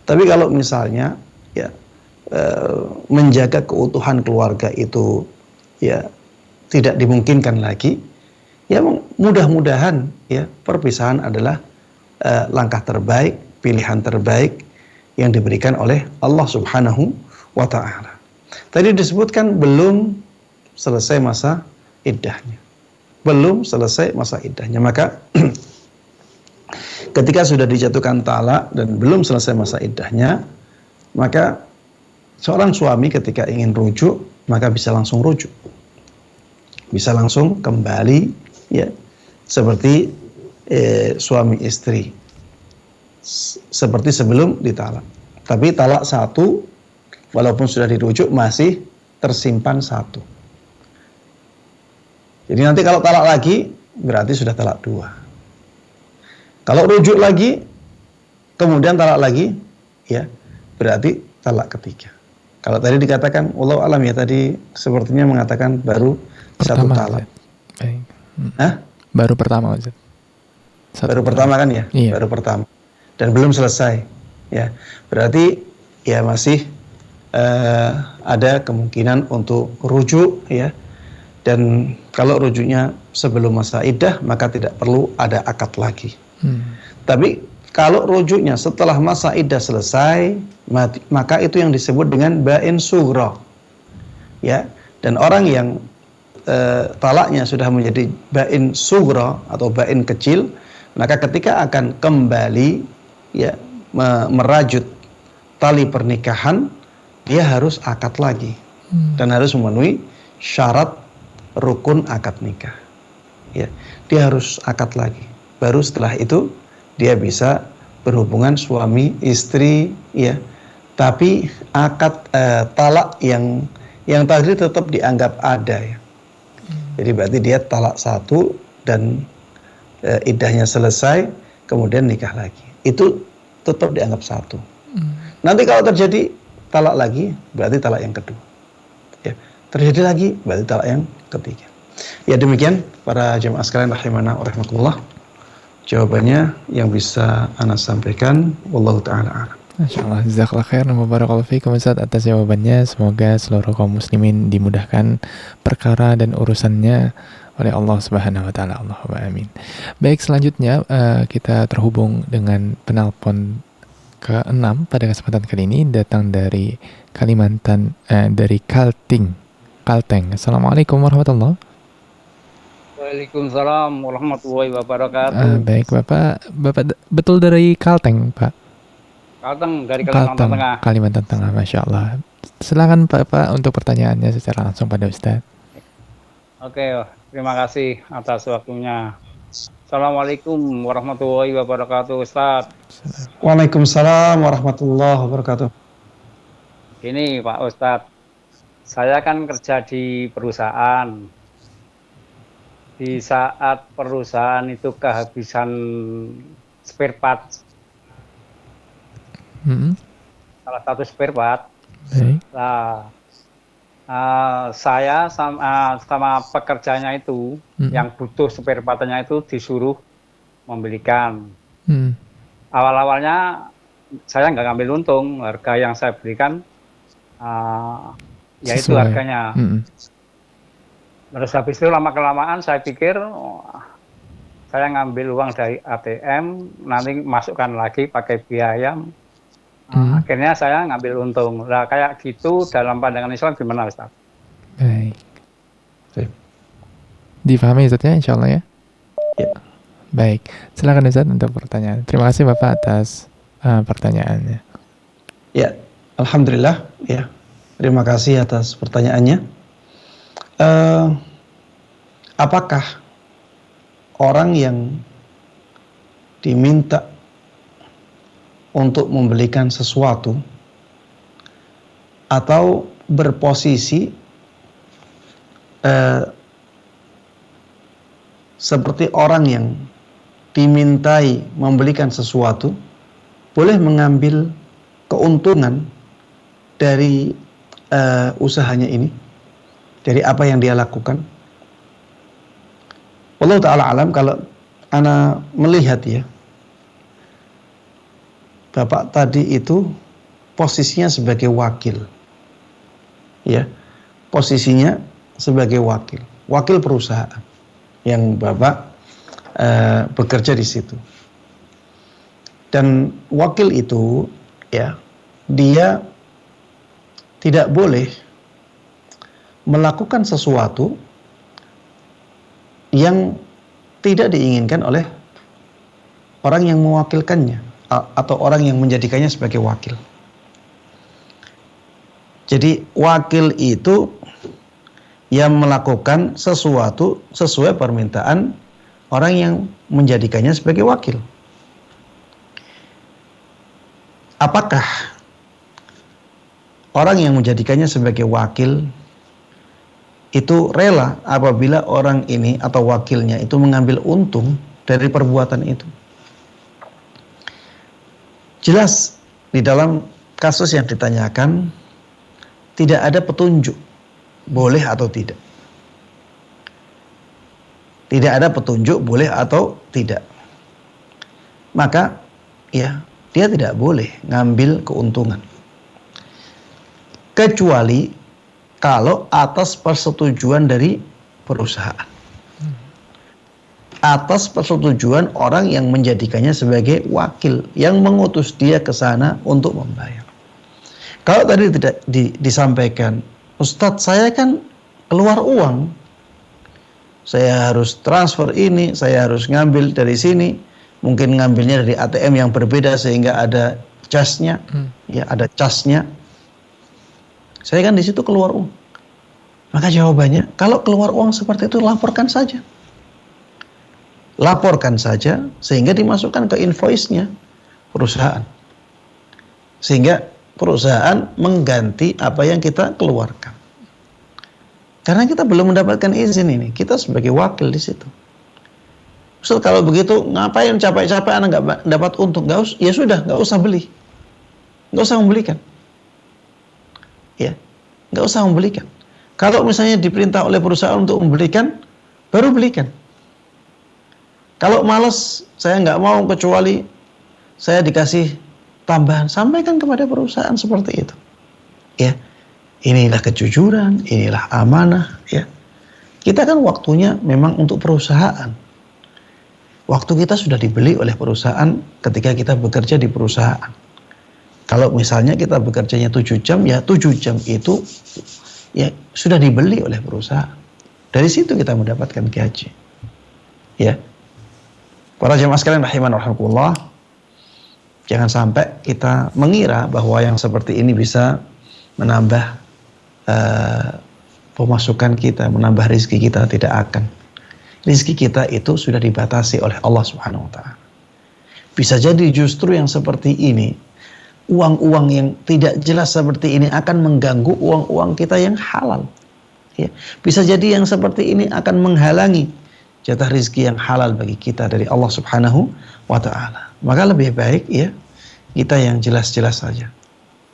Tapi kalau misalnya ya menjaga keutuhan keluarga itu ya tidak dimungkinkan lagi, ya mudah-mudahan ya perpisahan adalah langkah terbaik, pilihan terbaik yang diberikan oleh Allah Subhanahu wa taala. Tadi disebutkan belum selesai masa iddahnya. Belum selesai masa iddahnya, maka ketika sudah dijatuhkan talak dan belum selesai masa iddahnya, maka seorang suami ketika ingin rujuk, maka bisa langsung rujuk, bisa langsung kembali, ya, seperti suami istri, seperti sebelum ditalak. Tapi talak satu, walaupun sudah dirujuk, masih tersimpan satu. Jadi nanti kalau talak lagi, berarti sudah talak dua. Kalau rujuk lagi, kemudian talak lagi, ya, berarti talak ketiga. Kalau tadi dikatakan, wallahu alam ya, tadi sepertinya mengatakan baru pertama, satu talak. Hah? Baru pertama, Ustaz. Baru pertama kan ya? Iya. Baru pertama. Dan belum selesai. Ya, berarti ya masih ada kemungkinan untuk rujuk, ya. Dan kalau rujuknya sebelum masa iddah, maka tidak perlu ada akad lagi. Tapi kalau rujuknya setelah masa iddah selesai, maka itu yang disebut dengan bain sughra. Ya, dan orang yang talaknya sudah menjadi bain sughra atau bain kecil, maka ketika akan kembali, ya, merajut tali pernikahan, dia harus akad lagi dan harus memenuhi syarat rukun akad nikah. Ya, dia harus akad lagi. Baru setelah itu dia bisa berhubungan suami istri, ya. Tapi akad talak yang tadi tetap dianggap ada, ya. Jadi berarti dia talak satu dan iddahnya selesai, kemudian nikah lagi. Itu tetap dianggap satu. Nanti kalau terjadi talak lagi, berarti talak yang kedua. Ya, terjadi lagi, berarti talak yang ketiga. Ya, demikian para jemaah sekalian rahimana wa rahmatullah, jawabannya yang bisa ana sampaikan. Wallahu ta'ala a'lam. Masyaallah, jazakallahu khair wa barakallahu fiikum Ustaz atas jawabannya. Semoga seluruh kaum muslimin dimudahkan perkara dan urusannya oleh Allah Subhanahu wa taala. Allahumma amin. Baik, selanjutnya kita terhubung dengan penelpon ke-6 pada kesempatan kali ini, datang dari Kalimantan, dari Kalteng. Assalamualaikum warahmatullahi wabarakatuh. Waalaikumsalam warahmatullahi wabarakatuh. Baik, Bapak betul dari Kalteng, Pak? Kalteng, dari Kalimantan Tengah. Kalimantan Tengah, Masya Allah. Silakan Bapak untuk pertanyaannya secara langsung pada Ustaz. Oke, terima kasih atas waktunya. Assalamualaikum warahmatullahi wabarakatuh, Ustaz. Waalaikumsalam warahmatullahi wabarakatuh. Ini Pak Ustadz, saya kan kerja di perusahaan. Di saat perusahaan itu kehabisan spare part, salah satu spare part, saya sama pekerjanya itu yang butuh spare partnya itu disuruh membelikan. Awal-awalnya saya nggak ngambil untung, harga yang saya belikan yaitu harganya. Terus habis itu lama-kelamaan saya pikir saya ngambil uang dari ATM, nanti masukkan lagi pakai biaya. Akhirnya saya ngambil untung. Nah, kayak gitu dalam pandangan Islam gimana, Ustaz? Baik. Difahami Ustaznya, insya Allah ya? Ya. Baik, silakan Ustaz untuk pertanyaan. Terima kasih Bapak atas pertanyaannya. Ya, alhamdulillah, ya. Terima kasih atas pertanyaannya. Apakah orang yang diminta untuk membelikan sesuatu atau berposisi seperti orang yang dimintai membelikan sesuatu, boleh mengambil keuntungan dari usahanya ini, dari apa yang dia lakukan. Wallahu ta'ala alam. Kalau ana melihat ya, Bapak tadi itu posisinya sebagai wakil, ya, posisinya sebagai wakil perusahaan yang Bapak bekerja di situ. Dan wakil itu, ya, dia tidak boleh melakukan sesuatu yang tidak diinginkan oleh orang yang mewakilkannya atau orang yang menjadikannya sebagai wakil. Jadi wakil itu yang melakukan sesuatu sesuai permintaan orang yang menjadikannya sebagai wakil. Apakah orang yang menjadikannya sebagai wakil itu rela apabila orang ini atau wakilnya itu mengambil untung dari perbuatan itu? Jelas di dalam kasus yang ditanyakan tidak ada petunjuk boleh atau tidak. Tidak ada petunjuk boleh atau tidak. Maka ya, dia tidak boleh ngambil keuntungan. Kecuali kalau atas persetujuan dari perusahaan. Atas persetujuan orang yang menjadikannya sebagai wakil, yang mengutus dia ke sana untuk membayar. Kalau tadi tidak disampaikan, Ustadz, saya kan keluar uang, saya harus transfer ini, saya harus ngambil dari sini, mungkin ngambilnya dari ATM yang berbeda sehingga ada casnya, ya, ada casnya. Saya kan di situ keluar uang. Maka jawabannya, kalau keluar uang seperti itu, laporkan saja. Laporkan saja sehingga dimasukkan ke invoice-nya perusahaan. Sehingga perusahaan mengganti apa yang kita keluarkan. Karena kita belum mendapatkan izin ini, kita sebagai wakil di situ. So, kalau begitu ngapain capek-capek anak nggak dapat untung? Ya sudah, nggak usah beli, nggak usah membelikan. Ya, nggak usah membelikan. Kalau misalnya diperintah oleh perusahaan untuk membelikan, baru belikan. Kalau malas, saya nggak mau kecuali saya dikasih tambahan, sampaikan kepada perusahaan seperti itu. Ya, inilah kejujuran, inilah amanah. Ya, kita kan waktunya memang untuk perusahaan. Waktu kita sudah dibeli oleh perusahaan ketika kita bekerja di perusahaan. Kalau misalnya kita bekerjanya 7 jam, ya 7 jam itu ya sudah dibeli oleh perusahaan. Dari situ kita mendapatkan gaji. Ya. Para jemaah sekalian rahiman rahimakumullah, jangan sampai kita mengira bahwa yang seperti ini bisa menambah pemasukan kita, menambah rezeki kita. Tidak akan. Rezeki kita itu sudah dibatasi oleh Allah Subhanahu wa taala. Bisa jadi justru yang seperti ini, uang-uang yang tidak jelas seperti ini akan mengganggu uang-uang kita yang halal. Ya. Bisa jadi yang seperti ini akan menghalangi jatah rezeki yang halal bagi kita dari Allah Subhanahu wa taala. Maka lebih baik ya kita yang jelas-jelas saja.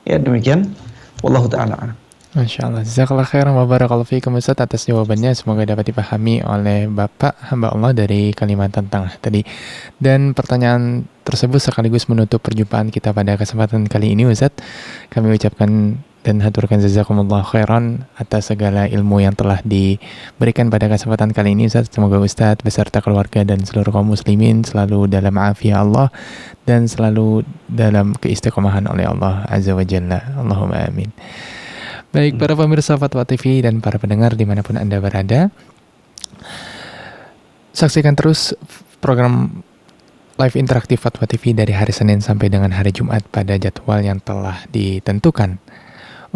Ya, demikian. Wallahu taala a'lam. Masya Allah, jazakallah khairan wa barakallahu fiikum Ustaz atas jawabannya. Semoga dapat dipahami oleh Bapak hamba Allah dari Kalimantan Tengah tadi. Dan pertanyaan tersebut sekaligus menutup perjumpaan kita pada kesempatan kali ini Ustaz. Kami ucapkan dan haturkan jazakumullah khairan atas segala ilmu yang telah diberikan pada kesempatan kali ini Ustaz. Semoga Ustaz beserta keluarga dan seluruh kaum muslimin selalu dalam afiat Allah dan selalu dalam keistiqomahan oleh Allah Azza wa Jalla. Allahumma amin. Baik, para pemirsa Fatwa TV dan para pendengar dimanapun Anda berada, saksikan terus program live interaktif Fatwa TV dari hari Senin sampai dengan hari Jumat pada jadwal yang telah ditentukan.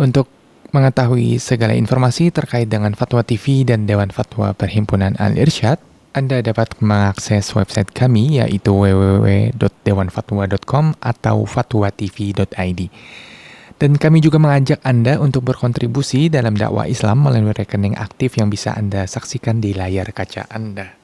Untuk mengetahui segala informasi terkait dengan Fatwa TV dan Dewan Fatwa Perhimpunan Al-Irsyad, Anda dapat mengakses website kami yaitu www.dewanfatwa.com atau fatwatv.id. Dan kami juga mengajak Anda untuk berkontribusi dalam dakwah Islam melalui rekening aktif yang bisa Anda saksikan di layar kaca Anda.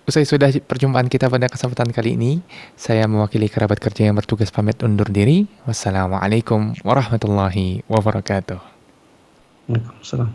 Usai sudah perjumpaan kita pada kesempatan kali ini, saya mewakili kerabat kerja yang bertugas pamit undur diri. Wassalamualaikum warahmatullahi wabarakatuh. Waalaikumsalam.